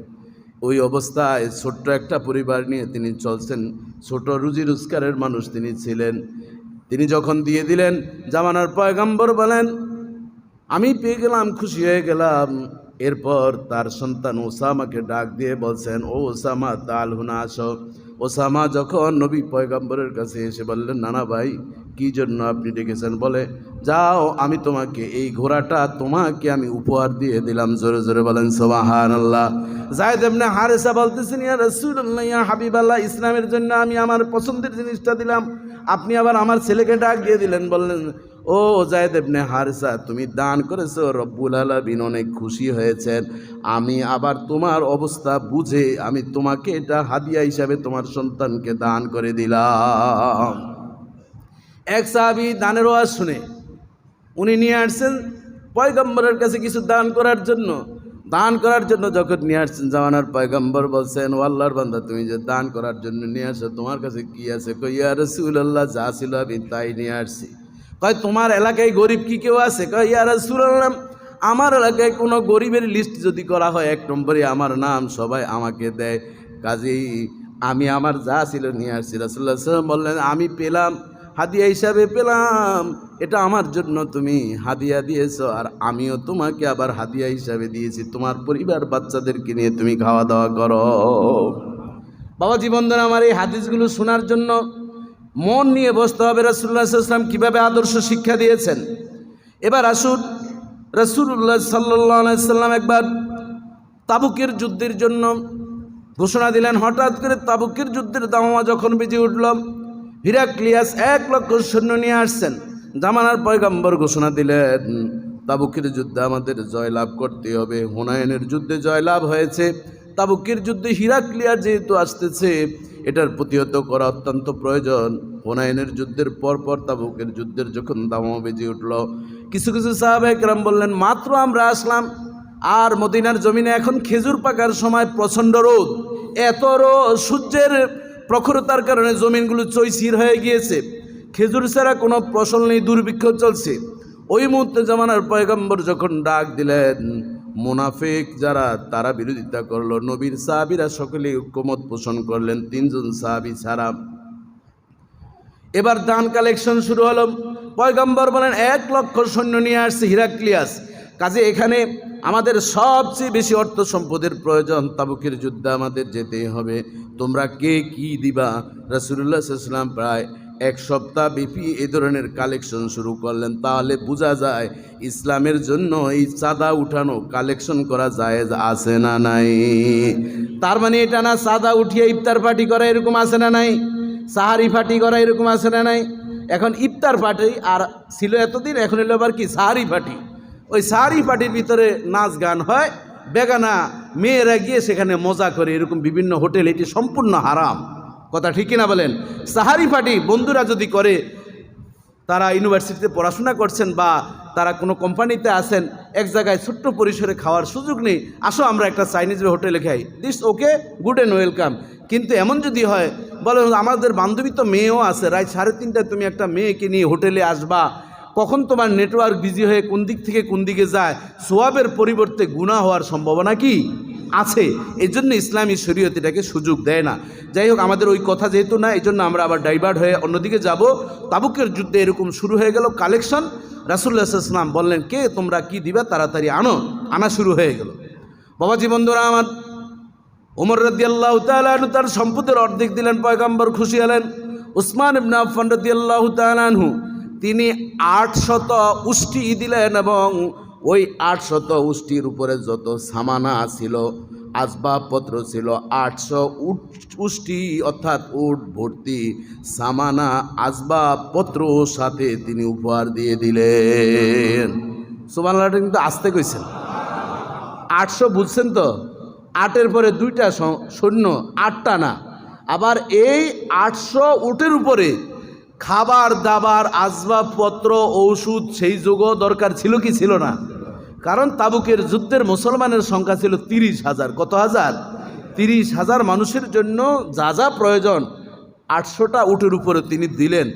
ওই অবস্থায় ছোট্ট একটা পরিবার নিয়ে তিনি চলছেন, ছোট রুজি রোজগারের মানুষ তিনি ছিলেন। তিনি যখন দিয়ে দিলেন, জামানার পয়গম্বর বলেন, আমি পেয়ে গেলাম, খুশি হয়ে গেলাম। এরপর তার সন্তান ওসামাকে ডাক দিয়ে বলছেন, ও ওসামা, তাল হুনা আসো। ওসামা যখন নবী পয়গম্বরের কাছে এসে বললেন, নানা ভাই, কি জন্য আপনি ডেকেছেন? বলে, যাও, আমি তোমাকে এই ঘোড়াটা তোমাকে আমি উপহার দিয়ে দিলাম। জোরে জোরে বলেন সুবহানাল্লাহ। যায়েদ ইবনে হারেসা বলতেছেন, ইয়া রাসূলুল্লাহ, ইয়া হাবিবাল্লাহ, ইসলামের জন্য আমি আমার পছন্দের জিনিসটা দিলাম, আপনি আবার আমার ছেলেকে ডাক দিয়ে দিলেন। বললেন, ও যায়েদ ইবনে হারেসা, তুমি দান করেছো, রব্বুল আলামিন অনেক খুশি হয়েছেন। আমি আবার তোমার অবস্থা বুঝে আমি তোমাকে এটা হাদিয়া হিসাবে তোমার সন্তানকে দান করে দিলাম। এক সাহাবী দানের ওয়াজ শুনে উনি নিয়ে আসছেন পয়গম্বরের কাছে কিছু দান করার জন্য। যখন নিয়ে আসছেন, জামানার পয়গম্বর বলছেন, ও আল্লাহর বান্দা, তুমি যে দান করার জন্য নিয়ে আসো, তোমার কাছে কি আছে? কই, ইয়া রাসূলুল্লাহ, যা ছিল আমি তাই নিয়ে আসছি। কয়, তোমার এলাকায় গরিব কি কেউ আছে? কয়, ইয়া রাসূলুল্লাহ, আমার এলাকায় কোনো গরিবের লিস্ট যদি করা হয়, 1 নম্বরে আমার নাম, সবাই আমাকে দেয়। কাজেই আমি আমার যা ছিল নিয়ে আসছি। রাসূলুল্লাহ সাল্লাল্লাহু আলাইহি ওয়াসাল্লাম বললেন, আমি পেলাম, হাদিয়া হিসাবে পেলাম, এটা আমার জন্য তুমি হাদিয়া দিয়েছো, আর আমিও তোমাকে আবার হাদিয়া হিসাবে দিয়েছি, তোমার পরিবার বাচ্চাদেরকে নিয়ে তুমি খাওয়া দাওয়া করো। বাবা জীবনদার, আমার এই হাদিসগুলো শোনার জন্য মন নিয়ে বসতে হবে। রাসূলুল্লাহ সাল্লাল্লাহু আলাইহি ওয়াসাল্লাম কীভাবে আদর্শ শিক্ষা দিয়েছেন। এবার আসুন, রাসূলুল্লাহ সাল্লাল্লাহু আলাইহি ওয়াসাল্লাম একবার তাবুকের যুদ্ধের জন্য ঘোষণা দিলেন। হঠাৎ করে তাবুকের যুদ্ধের দামামা যখন বেজে উঠল, হিরাক্লিয়াস 1 লক্ষ সৈন্য নিয়ে আসছেন। জামানার পয়গম্বর ঘোষণা দিলেন, তাবুকের যুদ্ধে আমাদের জয়লাভ করতে হবে। হুনাইনের যুদ্ধে জয়লাভ হয়েছে, তাবুকের যুদ্ধে হিরাক্লিয়াস যেহেতু আসতেছে, এটার প্রতিহত করা অত্যন্ত প্রয়োজন। হুনাইনের যুদ্ধের পরপর তাবুকের যুদ্ধের যখন দামামা বেজে উঠল, কিছু কিছু সাহাবায়ে কেরাম বললেন, মাত্র আমরা আসলাম, আর মদিনার জমিনে এখন খেজুর পাকার সময়, প্রচণ্ড রোদ, এত সূর্যের প্রখরতার কারণে জমিনগুলো চৈচির হয়ে গিয়েছে, খেজুর ছাড়া কোনো ফসল নেই, দুর্ভিক্ষ চলছে। ওই মুহূর্তে জামানার পয়গম্বর যখন ডাক দিলেন, মুনাফিক যারা তারা বিরোধিতা করলো, নবীর সাহাবীরা সকলেই ঐক্যমত পোষণ করলেন, 3 জন সাহাবী ছাড়া। এবার দান কালেকশন শুরু হলো। পয়গম্বর বলেন, 1 লক্ষ সৈন্য নিয়ে আসছে হিরাক্লিয়াস, কাজে এখানে আমাদের সবচেয়ে বেশি অর্থ সম্পদের প্রয়োজন, তাবুকের যুদ্ধে আমাদের যেতেই হবে, তোমরা কে কি দিবা? রাসূলুল্লাহ সাল্লাল্লাহু আলাইহি ওয়াসাল্লাম প্রায় 1 সপ্তাহ ব্যাপী এই ধরনের কালেকশন শুরু করলেন। তাহলে বোঝা যায় ইসলামের জন্য এই চাঁদা উঠানো, কালেকশন করা জায়েজ আছে না নাই? তার মানে এটা না চাঁদা উঠিয়ে ইফতার পার্টি করা এরকম আছে না নাই? সাহারি পার্টি করা এরকম আছে না নাই? এখন ইফতার পার্টি আর ছিল এতদিন, এখন হলো আবার কি সাহারি পার্টি। ওই সাহারি পার্টির ভিতরে নাচ গান হয়, বেগানা মেয়েরা গিয়ে সেখানে মজা করে, এরকম বিভিন্ন হোটেল, এটি সম্পূর্ণ হারাম। কথা ঠিক কিনা বলেন? সাহারি পার্টি বন্ধুরা যদি করে, তারা ইউনিভার্সিটিতে পড়াশোনা করছেন বা তারা কোনো কোম্পানিতে আছেন, এক জায়গায় ছোট্ট পরিসরে খাওয়ার সুযোগ নেই, আসো আমরা একটা চাইনিজ হোটেলে খাই, this okay, good and welcome. কিন্তু এমন যদি হয়, বলে আমাদের বান্ধবী তো মেয়েও আছে, রাত 3:30টায় তুমি একটা মেয়েকে নিয়ে হোটেলে আসবা, কখন তোমার নেটওয়ার্ক বিজি হয়ে কোন দিক থেকে কোন দিকে যায়, সোয়াবের পরিবর্তে গুনাহ হওয়ার সম্ভাবনা কি আছে। এই জন্য ইসলামী শরীয়ত এটাকে সুযোগ দেয় না। যাই হোক, আমাদের ওই কথা যেহেতু না, এই জন্য আমরা আবার ডাইভার্ট হয়ে অন্যদিকে যাব। তাবুকের যুদ্ধে এরকম শুরু হয়ে গেল কালেকশন। রাসূলুল্লাহ সাল্লাল্লাহু আলাইহি ওয়াসাল্লাম বললেন, কে তোমরা কি দিবা, তাড়াতাড়ি আনা শুরু হয়ে গেল। বাবাজি বন্ধুরা আমার, ওমর রাদিয়াল্লাহু তাআলা আনহু তার সম্পদের অর্ধেক দিলেন, পয়গম্বর খুশি হলেন। উসমান ইবনে আফফান রাদিয়াল্লাহু তাআলা আনহু তিনি 800 উষ্টি দিলেন, এবং ওই 800 উষ্টির উপরে যত সামানা ছিল, আসবাবপত্র ছিল, 800 উষ্টি অর্থাৎ উট ভর্তি সামানা আসবাবপত্র সাথে তিনি উপহার দিয়ে দিলেন। সুবহানাল্লাহ, কিন্তু আসতে কইছেন। 800 বুঝছেন তো, 8-এর পরে 2টা সৈন্য, 8টা না। আবার এই 800 উটের উপরে খাবার দাবার আসবাবপত্র ঔষধ সেই যুগও দরকার ছিল কি ছিল না? কারণ তাবুকের যুদ্ধের মুসলমানের সংখ্যা ছিল 30,000। কত হাজার? 30,000 মানুষের জন্য যা যা প্রয়োজন 800টা উটের উপরে তিনি দিলেন।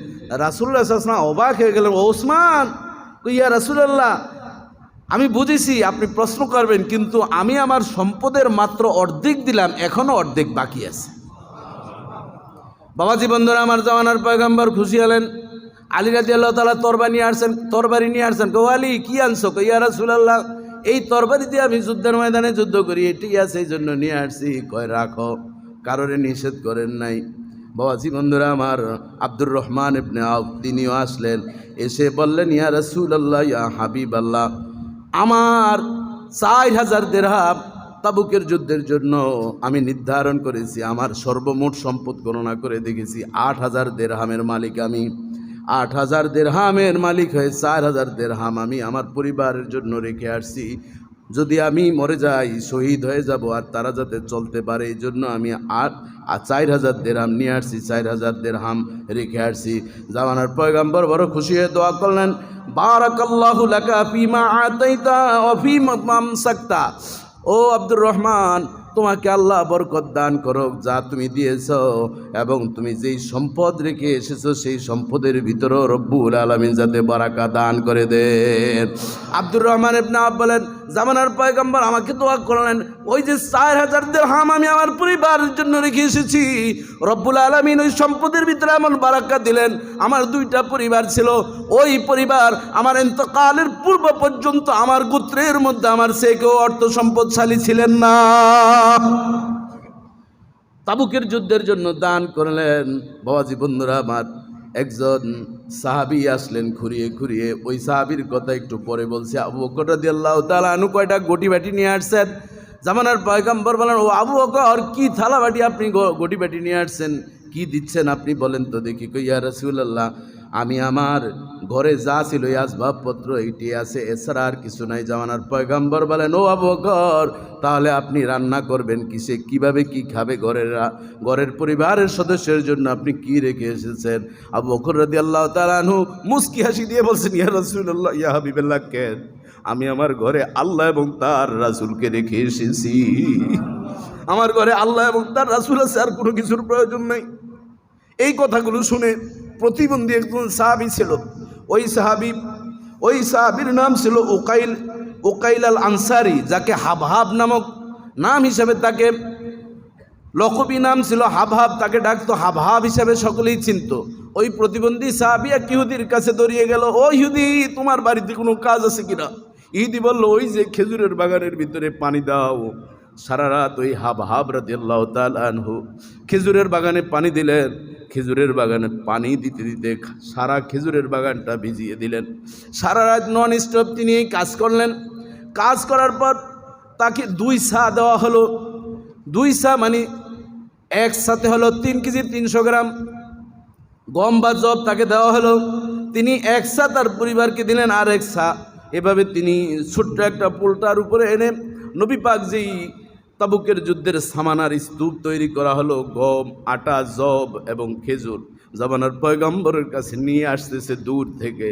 রাসূলুল্লাহ সাল্লাল্লাহু আলাইহি ওয়াসাল্লাম অবাক হয়ে গেলেন, ওসমান, ইয়া রাসূলুল্লাহ, আমি বুঝেছি আপনি প্রশ্ন করবেন, কিন্তু আমি আমার সম্পদের মাত্র অর্ধেক দিলাম, এখনো অর্ধেক বাকি আছে। বাবাজি বন্ধুরা আমার, জামানার পয়গম্বর খুশি হলেন। আলী রাদিয়াল্লাহু তাআলা তরবারি নিয়ে আসছেন। কও আলী, কি আনছো? কই ইয়া রাসূলুল্লাহ, এই তরবারি দিয়ে আমি যুদ্ধের ময়দানে যুদ্ধ করি, এটি আছে, এই জন্য নিয়ে আসছি। কয় রাখো, কারোরে নিষেধ করেন নাই। বাবাজি বন্ধুরা আমার, আব্দুর রহমান ইবনে আউফ তিনিও আসলেন, এসে বললেন, ইয়া রাসূলুল্লাহ, ইয়া হাবিবাল্লাহ, আমার 4000 দিরহাম তাবুকের যুদ্ধের জন্য আমি নির্ধারণ করেছি। আমার সর্বমোট সম্পদ গণনা করে দেখেছি 8000 দিরহামের মালিক আমি। 8000 দিরহামের মালিক হয়ে 4000 দিরহাম আমি আমার পরিবারের জন্য রেখে আসছি। যদি আমি মরে যাই, শহীদ হয়ে যাব, আর তারা যাতে চলতে পারে, এই জন্য আমি 4000 দিরহাম নিয়ে আসছি, 4000 দিরহাম রেখে আসছি। জামানার পয়গম্বর বড় খুশি হয়ে দোয়া করলেন, বারাকাল্লাহু লাকা ফিমা আতাইতা ওয়া ফিমা আমসাকতা। ও আব্দুর রহমান, তোমাকে আল্লাহ বরকত দান করুক যা তুমি দিয়েছ, এবং তুমি যেই সম্পদ রেখে এসেছো সেই সম্পদের ভিতরেও রব্বুল আলামিন যাতে বারাকা দান করে দেন। আব্দুর রহমান ইবনে আওফ বলেন, জামানার পয়গম্বর আমাকে দোয়া করলেন, ওই যে 4000 দিরহাম আমি আমার পরিবারের জন্য রেখে এসেছি, রব্বুল আলামিন ওই সম্পদের ভিতরে এমন বারাকা দিলেন। আমার 2টা পরিবার ছিল, ওই পরিবার আমার ইন্তকালের পূর্ব পর্যন্ত আমার গোত্রের মধ্যে আমার সে কেউ অর্থ সম্পদশালী ছিলেন না। তাবুকের যুদ্ধের জন্য দান করলেন। বাবাজি বন্ধুরা আমার, একজন সাহাবী আসলেন ঘুরিয়ে ঘুরিয়ে, ওই সাহাবীর কথা একটু পরে বলছি। আবু বকর রাদিয়াল্লাহু তাআলা আনহু কয়টা গটি বাটি নিয়ে আসছেন। জামানার পয়গম্বর বলেন, ও আবু বকর, কি থালা বাটি আপনি গটি বাটি নিয়ে আসছেন, কি দিচ্ছেন আপনি বলেন তো দেখি। কই ইয়া রাসূলুল্লাহ, আমি আমার ঘরে যা ছিল এই আসবাবপত্র এইটি আছে, এছাড়া আর কিছু নাই। জামানার পয়গম্বর বলেন, ও আবু বকর, তাহলে আপনি রান্না করবেন কিসে, কিভাবে কি খাবে, ঘরের পরিবারের সদস্যের জন্য আপনি কি রেখে এসেছেন? আবু বকর রাদিয়াল্লাহু তাআলা আনহু মুস্কি হাসি দিয়ে বলছেন, ইয়া রাসূলুল্লাহ, ইয়া হাবিবাল্লাহ, কেন? আমি আমার ঘরে আল্লাহ এবং তার রাসূলকে রেখে এসেছি। আমার ঘরে আল্লাহ এবং তার রাসূল আছে, আর কোনো কিছুর প্রয়োজন নেই। এই কথাগুলো শুনে প্রতিবন্ধী একজন সাহাবী ছিল। ওই সাহাবীর নাম ছিল উকাইল আল আনসারি, যাকে হাবহাব নামক নাম হিসেবে, তাকে লকবি নাম ছিল হাবহাব, তাকে ডাকতো হাবহাব হিসেবে সকলেই চিনত। ওই প্রতিবন্ধী সাহাবী এক ইহুদির কাছে দৌড়িয়ে গেল, ও ইহুদি, তোমার বাড়িতে কোনো কাজ আছে কিনা? ইহুদি বলল, ওই যে খেজুরের বাগানের ভিতরে পানি দাও। সারা রাত ওই হাবহাব রাদিয়াল্লাহু তাআলা আনহু খেজুরের বাগানে পানি দিলেন। খেজুরের বাগানে পানি দিতে দিতে সারা খেজুরের বাগানটা ভিজিয়ে দিলেন। সারা রাত নন স্টপ তিনি এই কাজ করলেন। কাজ করার পর তাকে 2 সা দেওয়া হলো। 2 সা মানে একসাথে হলো 3 কেজি 300 গ্রাম গম বা জব তাকে দেওয়া হলো। তিনি 1 সা তার পরিবারকে দিলেন, আর 1 সা এভাবে তিনি ছোট্ট একটা পোলটার উপরে এনে নবী পাক যেই তাবুকের যুদ্ধের সামানার স্তূপ তৈরি করা হলো গম, আটা, জব এবং খেজুর। জামানার পয়গম্বরের কাছে নিয়ে আসতেছে দূর থেকে,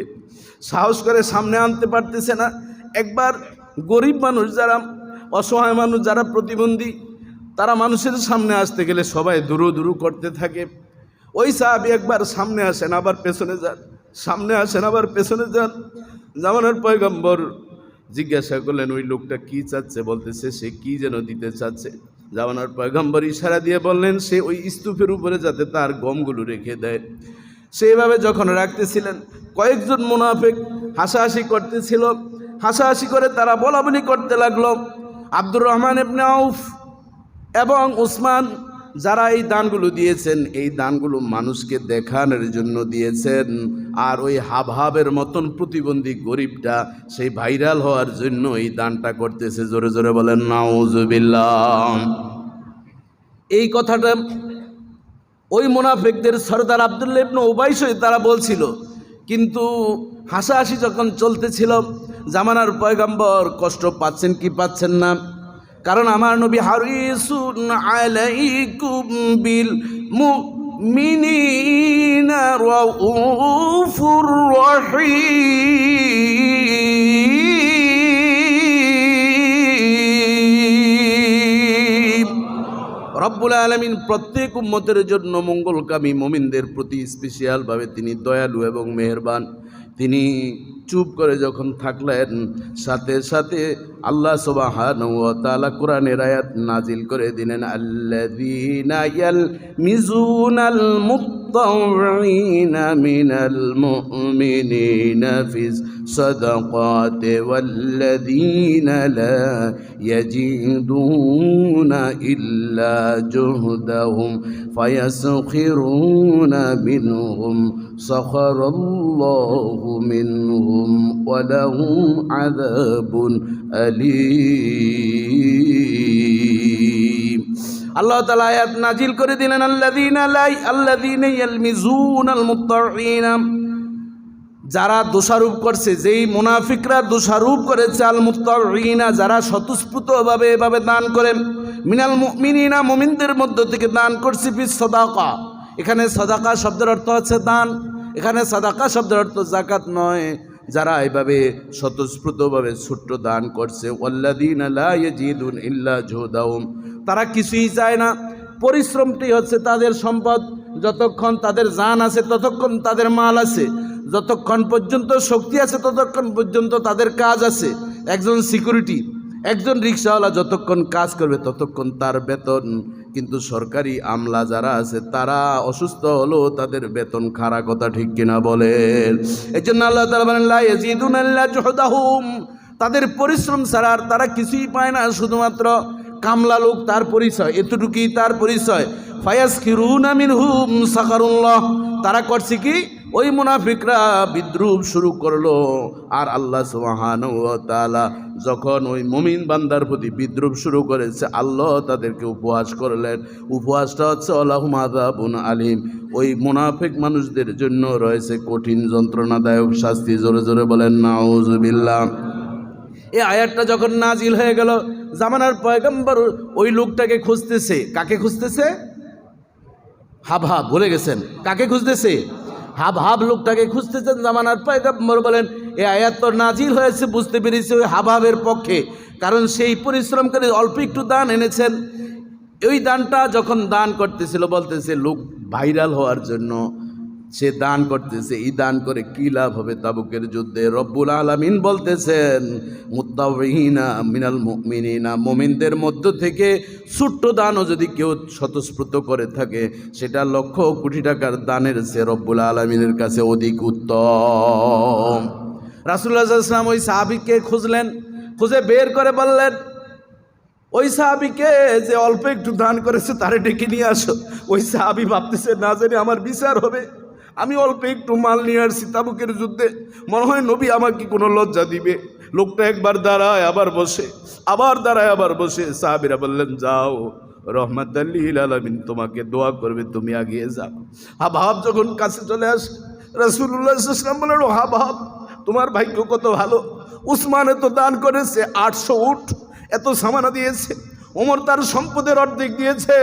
সাহস করে সামনে আনতে পারতেছে না। একবার গরিব মানুষ যারা, অসহায় মানুষ যারা প্রতিবন্ধী, তারা মানুষের সামনে আসতে গেলে সবাই দুরু দুরু করতে থাকে। ওই সাহাবী একবার সামনে আসেন আবার পেছনে যান, সামনে আসেন আবার পেছনে যান। জামানার পয়গম্বর জিজ্ঞাসা করলেন ওই লোকটা কি চাচ্ছে, বলতেছে সে কি যেন দিতে চাচ্ছে। জামানার পয়গম্বর ইশারা দিয়ে বললেন সে ওই স্তূপের উপরে যাতে তার গমগুলো রেখে দেয়। সেইভাবে যখন রাখতেছিলেন, কয়েকজন মুনাফিক হাসাহাসি করতেছিল। হাসাহাসি করে তারা বলাবলি করতে লাগলো। আব্দুর রহমান ইবনে আউফ এবং উসমান যারা এই দানগুলো দিয়েছেন, এই দানগুলো মানুষকে দেখানোর জন্য দিয়েছেন। আর ওই হাবহাবের মতন প্রতিবন্ধী গরিবটা সেই ভাইরাল হওয়ার জন্য এই দানটা করতেছে। জোরে জোরে বলেন নাউজুবিল্লাহ। এই কথাটা ওই মুনাফিকদের সরদার আব্দুল্লাহ ইবনে উবাই সহ তারা বলছিল, কিন্তু হাসাহাসি যখন চলতেছিল, জামানার পয়গম্বর কষ্ট পাচ্ছেন কি পাচ্ছেন না? কারণ আমার নবী হারিসুন আলাইকুম বিল মুমিনিনা রাউফুর রহিম। রব্বুল আলামিন প্রত্যেক উম্মতের জন্য মঙ্গলকামী মুমিনদের প্রতি স্পেশালভাবে তিনি দয়ালু এবং মেহেরবান। তিনি চুপ করে যখন থাকলেন, সাথে সাথে আল্লাহ সুবহানাহু ওয়া তাআলা কোরআনের আয়াত নাজিল করে দিলেন, আল্লাযীনা ইয়ালমিজুনাল মুত্তাওয়িনা মিনাল মুমিনিনা ফিস সাদাকাতি ওয়াল্লাযীনা লা ইয়াজিদুনা ইল্লা জুহদাহুম ফায়াসখিরুনা মিনহুম সাখারাল্লাহু মিনহুম ওয়া লাহুম আযাবুন আলীম। আল্লাহ তাআলা আয়াত নাজিল করে দিলেন, আল্লাযীনা ইয়ালমিজুনাল মুত্তাওয়িনা, যারা দোষারোপ করছে, যেই মুনাফিকরা দোষারোপ করেছে, আল মুত্তাওয়িনা, যারা স্বতঃস্ফূর্তভাবে এভাবে দান করেন, মিনাল মুমিনিনা, মুমিনদের মধ্য থেকে দান করছে, ফিস সাদাকা। এখানে সাদাকা শব্দের অর্থ হচ্ছে দান, এখানে সাদাকা শব্দের অর্থ জাকাত নয়। যারা এইভাবে স্বতঃস্ফূর্তভাবে ছোট্ট দান করছে, ওয়াল্লাযীনা লা ইয়াজিদুন ইল্লা জুহদাহুম, তারা কিছুই চায় না, পরিশ্রমটি হচ্ছে তাদের সম্পদ। যতক্ষণ তাদের জান আছে ততক্ষণ তাদের মাল আছে, যতক্ষণ পর্যন্ত শক্তি আছে ততক্ষণ পর্যন্ত তাদের কাজ আছে। একজন সিকিউরিটি, একজন রিক্সাওয়ালা যতক্ষণ কাজ করবে ততক্ষণ তার বেতন। কিন্তু সরকারি আমলা যারা আছে তারা অসুস্থ হলেও তাদের বেতন খাড়া, কথা ঠিক কিনা বলেন? এই জন্য আল্লাহ তাআলা বলেন, লা ইয়াজিদুনা ইল্লা জুহদাহুম, তাদের পরিশ্রম ছাড়া আর তারা কিছুই পায় না, শুধুমাত্র কামলা লোক তার পরিচয়, এতটুকুই তার পরিচয়। ফায়াসখিরুনা মিনহুম সাখারুল্লাহ, তারা করছে কি? ওই মুনাফিকরা বিদ্রুপ শুরু করলো। আর আল্লাহ সুবহানাহু ওয়া তাআলা যখন ওই মুমিন বান্দার প্রতি বিদ্রুপ শুরু করেছে, আল্লাহ তাদেরকে উপহাস করলেন। উপহাসটা হচ্ছে ওয়ালাহুম আযাবুন আলীম, ওই মুনাফিক মানুষদের জন্য রয়েছে কঠিন যন্ত্রণাদায়ক শাস্তি। জোরে জোরে বলেন নাউজুবিল্লাহ। এই আয়াতটা যখন নাজিল হয়ে গেল, জামানার পয়গম্বর ওই লোকটাকে খুঁজতেছে। কাকে খুঁজতেছে? হাবহাব, ভুলে গেছেন? কাকে খুঁজতেছে? হাবহাব লোকটাকে খুঁজতেছেন। জামানার পয়গম্বর বলেন, এই আয়াত তো নাজিল হয়েছে, বুঝতে পেরেছি ওই হাবহাবের পক্ষে, কারণ সেই পরিশ্রম করে অল্প একটু দান এনেছেন। ওই দানটা যখন দান করতেছিল, বলতেছে লোক ভাইরাল হওয়ার জন্য সে দান করতেছে। এই দান করে কি লাভ হবে তাবুকের যুদ্ধে? রব্বুল আলামিন বলতেছেন, মুত্তাওয়িনা মিনাল মুমিনিনা, মুমিনদের মধ্য থেকে ছোট্ট দানও যদি কেউ স্বতঃস্ফূর্ত করে থাকে, সেটা লক্ষ কোটি টাকার দানের চেয়ে রব্বুল আলামিনের কাছে অধিক উত্তম। রাসূলুল্লাহ সাল্লাল্লাহু আলাইহি ওয়াসাল্লাম ওই সাহাবীকে খুঁজলেন, খুঁজে বের করে বললেন, ওই সাহাবীকে যে অল্প একটু দান করেছে তারে ডেকে নিয়ে আসো। ওই সাহাবী ভাবতেছে, না জানি আমার বিচার হবে, আমি অল্প একটু মাল নিয়ে আসছি তাবুকের যুদ্ধে, মনে হয় নবী আমাকে কোনো লজ্জা দিবে। লোকটা একবার দাঁড়ায় আবার বসে, আবার দাঁড়ায় আবার বসে। সাহাবীরা বললেন, যাও, রহমাতাল লিল আলামিন তোমাকে দোয়া করবে, তুমি এগিয়ে যাও। হাবহাব যখন কাছে চলে আসে, রাসূলুল্লাহ সাল্লাল্লাহু আলাইহি ওয়াসাল্লাম বললেন, হাবহাব তোমার ভাগ্য কত ভালো, উসমান এত দান করেছে, 800 উট এত সামানা দিয়েছে, ওমর তার সম্পদের অর্ধেক দিয়েছে,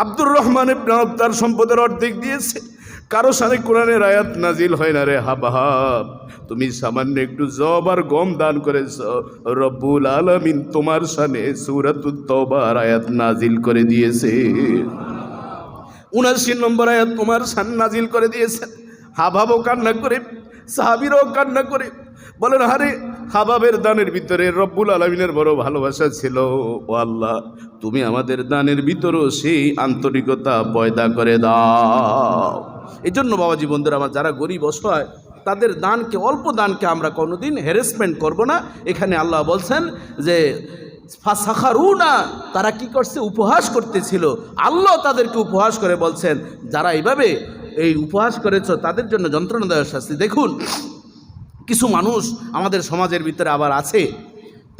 আব্দুর রহমান ইবনে আওফ তার সম্পদের অর্ধেক দিয়েছে। কারো সাথে কোরআনের আয়াত নাজিল হয় না রে হাবাব, তুমি সামান্য একটু জব আর গম দান করেছ, রব্বুল আলামিন তোমার শানে সূরাতুত তাওবার আয়াত নাজিল করে দিয়েছে। ৭৯ নম্বর আয়াত তোমার শান নাজিল করে দিয়েছেন। হাবাবও কান্না করে, সাহাবীরাও কান্না করে বলেন, আরে হাবাবের দানের ভিতরে রব্বুল আলামিনের বড় ভালোবাসা ছিল। ও আল্লাহ, তুমি আমাদের দানের ভিতরেও সেই আন্তরিকতা পয়দা করে দাও। এই জন্য বাবাজি বন্ধুরা আমার, যারা গরিব অসহায় তাদের দানকে, অল্প দানকে আমরা কোনোদিন হ্যারাসমেন্ট করব না। এখানে আল্লাহ বলছেন যে ফাসাখারুনা, তারা কি করছে? উপহাস করতেছিল। আল্লাহ তাদেরকে উপহাস করে বলছেন, যারা এইভাবে এই উপহাস করেছ তাদের জন্য যন্ত্রণাদায়ক শাস্তি। দেখুন, কিছু মানুষ আমাদের সমাজের ভিতরে আবার আছে,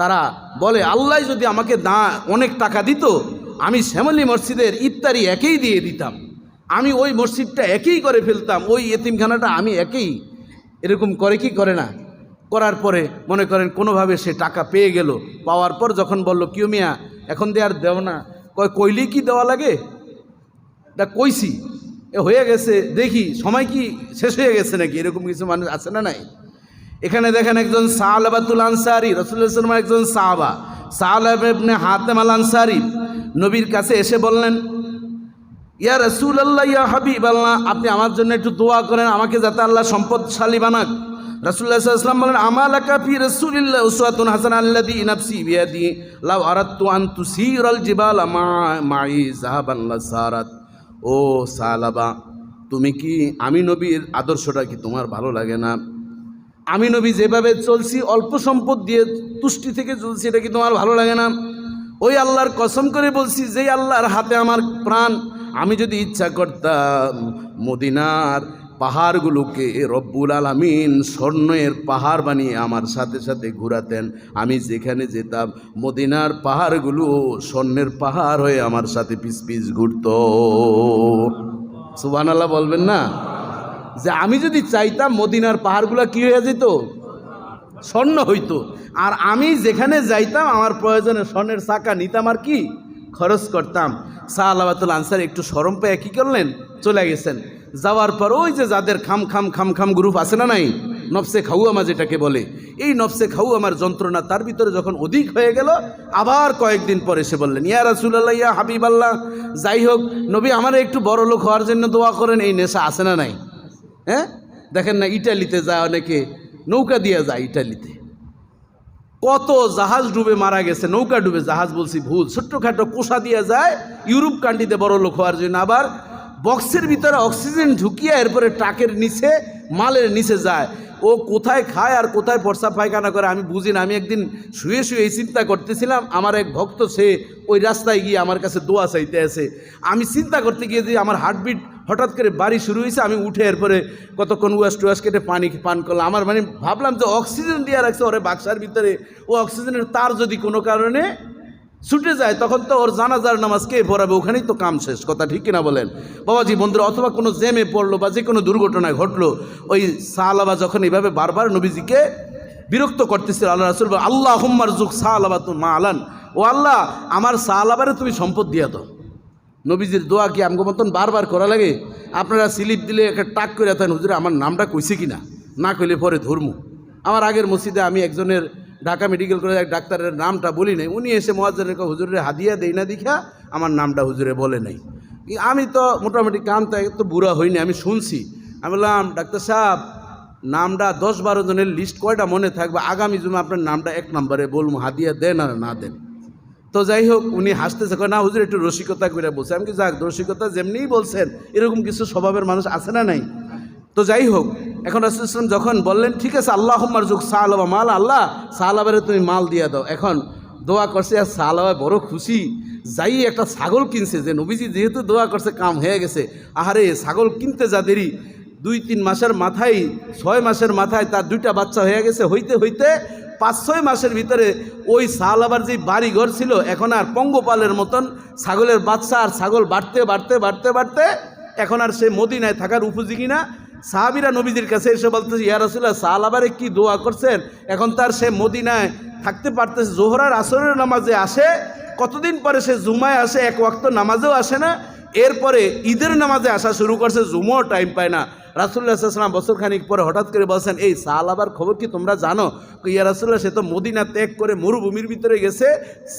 তারা বলে আল্লাহ যদি আমাকে অনেক টাকা দিত, আমি শ্যামলী মসজিদের ইফতারি একেই দিয়ে দিতাম, আমি ওই মসজিদটা একেই করে ফেলতাম, ওই এতিমখানাটা আমি একেই। এরকম করে কি করে না? করার পরে মনে করেন কোনোভাবে সে টাকা পেয়ে গেল, পাওয়ার পর যখন বলল কিউ মিয়া এখন দিয়ে আর দেও না, কইলেই কি দেওয়া লাগে? এটা কইছি, হয়ে গেছে, দেখি সময় কি শেষ হয়ে গেছে নাকি, এরকম কিছু মানুষ আছে না নাই? এখানে দেখেন একজন সাহাবাতুল আনসারী, রাসূলুল্লাহ সাল্লাল্লাহু আলাইহি ওয়াসাল্লাম একজন সাহাবা, সালাম ইবনে হাতেম আল আনসারী নবীর কাছে এসে বললেন, ইয়া রাসূলুল্লাহ, ইয়া হাবিবাল্লাহ, আপনি আমার জন্য একটু দোয়া করেন, আমাকে যাতে আল্লাহ সম্পদশালী বানাক। রাসূলুল্লাহ সাল্লাল্লাহু আলাইহি ওয়াসাল্লাম বলেন, আমালাকা ফি রাসূলিল্লাহ উসওয়াতুন হাসানাহ আল্লাযী নাফসি বিয়াদি লাউ আরাদতু আন তুসীরাল জিবালা মাই যাহাবান লাসারাত। ও সালাবা, তুমি কি আমি নবীর আদর্শটা কি তোমার ভালো লাগে না? আমি নবী যেভাবে চলছি, অল্প সম্পদ দিয়ে তুষ্টি থেকে চলছি, এটা কি তোমার ভালো লাগে না? ওই আল্লাহর কসম করে বলছি, যেই আল্লাহর হাতে আমার প্রাণ, আমি যদি ইচ্ছা করতাম মদিনার পাহাড়গুলোকে রব্বুল আলামিন স্বর্ণের পাহাড় বানিয়ে আমার সাথে সাথে ঘুরাতেন, আমি যেখানে যেতাম মদিনার পাহাড়গুলো স্বর্ণের পাহাড় হয়ে আমার সাথে পিস পিস ঘুরত। সুবহানাল্লাহ বলবেন না? যে আমি যদি চাইতাম মদিনার পাহাড়গুলো কি হয়ে যেত? স্বর্ণ হইতো। আর আমি যেখানে যাইতাম আমার প্রয়োজনে স্বর্ণের চাকা নিতাম আর কি খরচ করতাম। সাহাবাতুল আনসার একটু শরম পেয়ে কী করলেন? চলে গেছেন। যাওয়ার পর ওই যে যাদের খাম গ্রুপ আছে না নাই, নফসে খাউয়ামা যেটাকে বলে, এই নফসে খাউয়ামার যন্ত্রণা তার ভিতরে যখন অধিক হয়ে গেল, আবার কয়েকদিন পরে এসে বললেন, ইয়া রাসূলুল্লাহ, ইয়া হাবিবাল্লাহ, যাই হোক নবী আমার একটু বড় লোক হওয়ার জন্য দোয়া করেন। এই নেশা আছে না নাই? হ্যাঁ, দেখেন না ইটালিতে যায় অনেকে, নৌকা দিয়ে যায় ইটালিতে, কত জাহাজ ডুবে মারা গেছে, নৌকা ডুবে, জাহাজ বলছি ভুল, ছোট্টখাটো কোষা দিয়ে যায় ইউরোপ কান্ট্রিতে বড় লোক হওয়ার জন্য। আবার বক্সের ভিতরে অক্সিজেন ঢুকিয়ে এরপরে ট্রাকের নিচে, মালের নিচে যায়। ও কোথায় খায় আর কোথায় প্রস্রাব পায়খানা করে আমি বুঝি না। আমি একদিন শুয়ে শুয়ে এই চিন্তা করতেছিলাম, আমার এক ভক্ত সে ওই রাস্তায় গিয়ে আমার কাছে দোয়া চাইতে আছে। আমি চিন্তা করতে গিয়ে যে আমার হার্টবিট হঠাৎ করে বাড়ি শুরু হয়েছে, আমি উঠে এরপরে কতক্ষণ টুয়াস কেটে পানি পান করলাম। আমার মানে ভাবলাম যে অক্সিজেন দিয়ে রাখছে ওরে বাক্সার ভিতরে, ও অক্সিজেনের তার যদি কোনো কারণে ছুটে যায় তখন তো ওর জানাজার নামাজ কে পড়াবে? ওখানেই তো কাম শেষ। কথা ঠিক কিনা বলেন বাবাজি বন্ধুরা? অথবা কোনো জ্যামে পড়লো বা যে কোনো দুর্ঘটনায় ঘটলো, ওই সাহাবা যখন এইভাবে বারবার নবীজিকে বিরক্ত করতেছিল, আল্লাহ রাসূল আল্লাহুম্মা রযুক সাহাবাতুন মালান, ও আল্লাহ আমার সাহাবারে তুমি সম্পদ দিয়া দাও। নবীজির দোয়া কি আমগো মতন বারবার করা লাগে? আপনারা স্লিপ দিলে একটা টাক করে থাকেন, হুজুরে আমার নামটা কইছে কিনা, না কইলে পরে ধর্ম। আমার আগের মসজিদে আমি একজনের ঢাকা মেডিকেল কলেজ এক ডাক্তারের নামটা বলি নাই, উনি এসে মুয়াজ্জিনের হুজুরের হাদিয়া দেই না দেখা আমার নামটা হুজুরে বলে নাই। আমি তো মোটামুটি কামটা তো বুড়া হইনি, আমি শুনছি। আমি বললাম, ডাক্তার সাহেব নামটা 10-12 জনের লিস্ট কয়টা মনে থাকবে, আগামী জুমে আপনার নামটা 1 নম্বরে বলবো, হাদিয়া দেন আর না দেন। তো যাই হোক উনি হাসতেছে, না হুজুর একটু রসিকতা করে বলছে। আমি কি যাক, রসিকতা যেমনিই বলছেন এরকম কিছু স্বভাবের মানুষ আছে না নাই? তো যাই হোক, এখন রাসূল সাল্লাল্লাহু আলাইহি ওয়াসাল্লাম যখন বললেন ঠিক আছে আল্লাহুম্মা রযুক সাহাবা মাল, আল্লাহ সাহাবারে তুমি মাল দিয়া দাও, এখন দোয়া করছে। আর সাহাবা বড় খুশি, যাই একটা ছাগল কিনছে, যে নবীজি যেহেতু দোয়া করছে কাম হয়ে গেছে। আহারে ছাগল কিনতে যা দেরি, 2-3 মাসের মাথায়, 6 মাসের মাথায় তার 2টা বাচ্চা হয়ে গেছে। হইতে হইতে 5-6 মাসের ভিতরে ওই সাহাবার যে বাড়ি ঘর ছিল এখন আর পঙ্গপালের মতন ছাগলের বাচ্চা, আর ছাগল বাড়তে বাড়তে বাড়তে বাড়তে এখন আর সে মদিনায় থাকার উপযোগী না। সাহাবীরা নবীজির কাছে এসে বলতেছে, ইয়া রাসূলুল্লাহ সাহাবারে কি দোয়া করছেন, এখন তার সে মদিনায় থাকতে পারতেছে, জোহর আর আসরের নামাজে আসে, কতদিন পরে সে জুমায় আসে, এক ওয়াক্ত নামাজেও আসে না, এরপরে ঈদের নামাজে আসা শুরু করছে, জুমাও টাইম পায় না। রাসূলুল্লাহ সাল্লাল্লাহু আলাইহি ওয়াসাল্লাম বছর খানিক পরে হঠাৎ করে বলছেন, এই সাহালাবার খবর কি তোমরা জানো? ইয়া রাসূলুল্লাহ, সে তো মদিনা ত্যাগ করে মরুভূমির ভিতরে গেছে,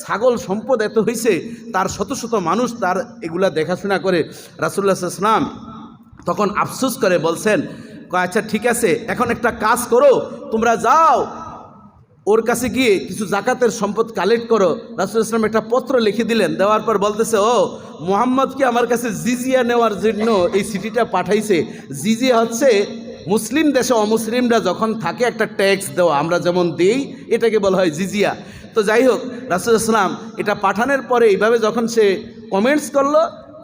ছাগল সম্পদ এত হয়েছে, তার শত শত মানুষ তার এগুলা দেখাশোনা করে। রাসূলুল্লাহ সাল্লাল্লাহু আলাইহি ওয়াসাল্লাম তখন আফসোস করে বলছেন, আচ্ছা ঠিক আছে, এখন একটা কাজ করো, তোমরা যাও ওর কাছে গিয়ে কিছু জাকাতের সম্পদ কালেক্ট করো। রাসূলুল্লাহ সাল্লাল্লাহু আলাইহি ওয়াসাল্লাম একটা পত্র লিখে দিলেন, দেওয়ার পর বলতেছে, ও মুহাম্মদকে আমার কাছে জিজিয়া নেওয়ার জন্য এই চিঠিটা পাঠাইছে। জিজিয়া হচ্ছে মুসলিম দেশে অমুসলিমরা যখন থাকে একটা ট্যাক্স দেওয়া, আমরা যেমন দেই, এটাকে বলা হয় জিজিয়া। তো যাই হোক, রাসূলুল্লাহ সাল্লাল্লাহু আলাইহি ওয়াসাল্লাম এটা পাঠানোর পরে এইভাবে যখন সে কমেন্টস করলো,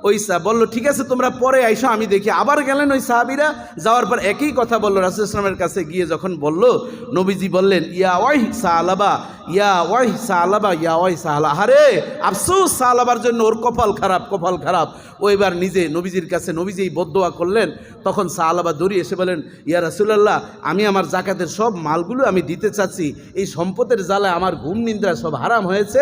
ওই বললো ঠিক আছে তোমরা পরে আইসো, আমি দেখি। আবার গেলেন ওই সাহাবীরা, যাওয়ার পর একই কথা বললো। রাসূলুল্লাহ সাল্লাল্লাহু আলাইহি ওয়াসাল্লামের কাছে গিয়ে যখন বললো, নবীজি বললেন, ইয়া ওয়াই সালাবা, ইয়া ওয়াই সালাবা, ইয়া ওয়াই সালা, আরে আফসোস সালাবার জন্য, ওর কপাল খারাপ, কপাল খারাপ। ও এবার নিজে নবীজির কাছে, নবীজি এই বদদোয়া করলেন। তখন সালাবা দৌড়িয়ে এসে বলেন, ইয়া রাসূলুল্লাহ, আমি আমার জাকাতের সব মালগুলো আমি দিতে চাচ্ছি, এই সম্পদের জ্বালায় আমার ঘুম নিদ্রা সব হারাম হয়েছে,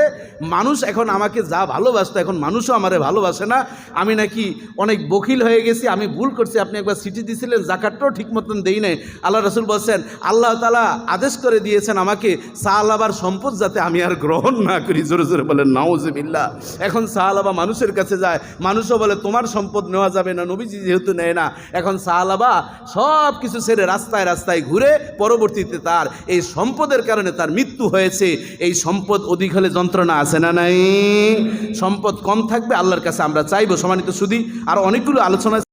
মানুষ এখন আমাকে যা ভালোবাসতো এখন মানুষও আমারে ভালোবাসে না, আমি নাকি অনেক বখিল হয়ে গেছি, আমি ভুল করছি, আপনি একবার চিঠি দিয়েছিলেন, জাকাতটাও ঠিক মতন দেই নাই। আল্লাহ রাসূল বলছেন, আল্লাহ তাআলা আদেশ করে দিয়েছেন আমাকে সাহালাবার সম্পদ যাতে আমি আর গ্রহণ না করি। জোরে জোরে বলেন নাউজুবিল্লাহ। এখন সাহালাবা মানুষের কাছে যায়, মানুষও বলে তোমার সম্পদ নেওয়া যাবে না, নবীজি যেহেতু নেয় না। এখন সাহালাবা সব কিছু ছেড়ে রাস্তায় রাস্তায় ঘুরে, পরবর্তীতে তার এই সম্পদের কারণে তার মৃত্যু হয়েছে। এই সম্পদ অধিক হলে যন্ত্রণা আছে না নাই? সম্পদ কম থাকবে, আল্লাহর কাছে আমরা চাইবো। সম্মানিত সুধী, আর অনেকগুলো আলোচনা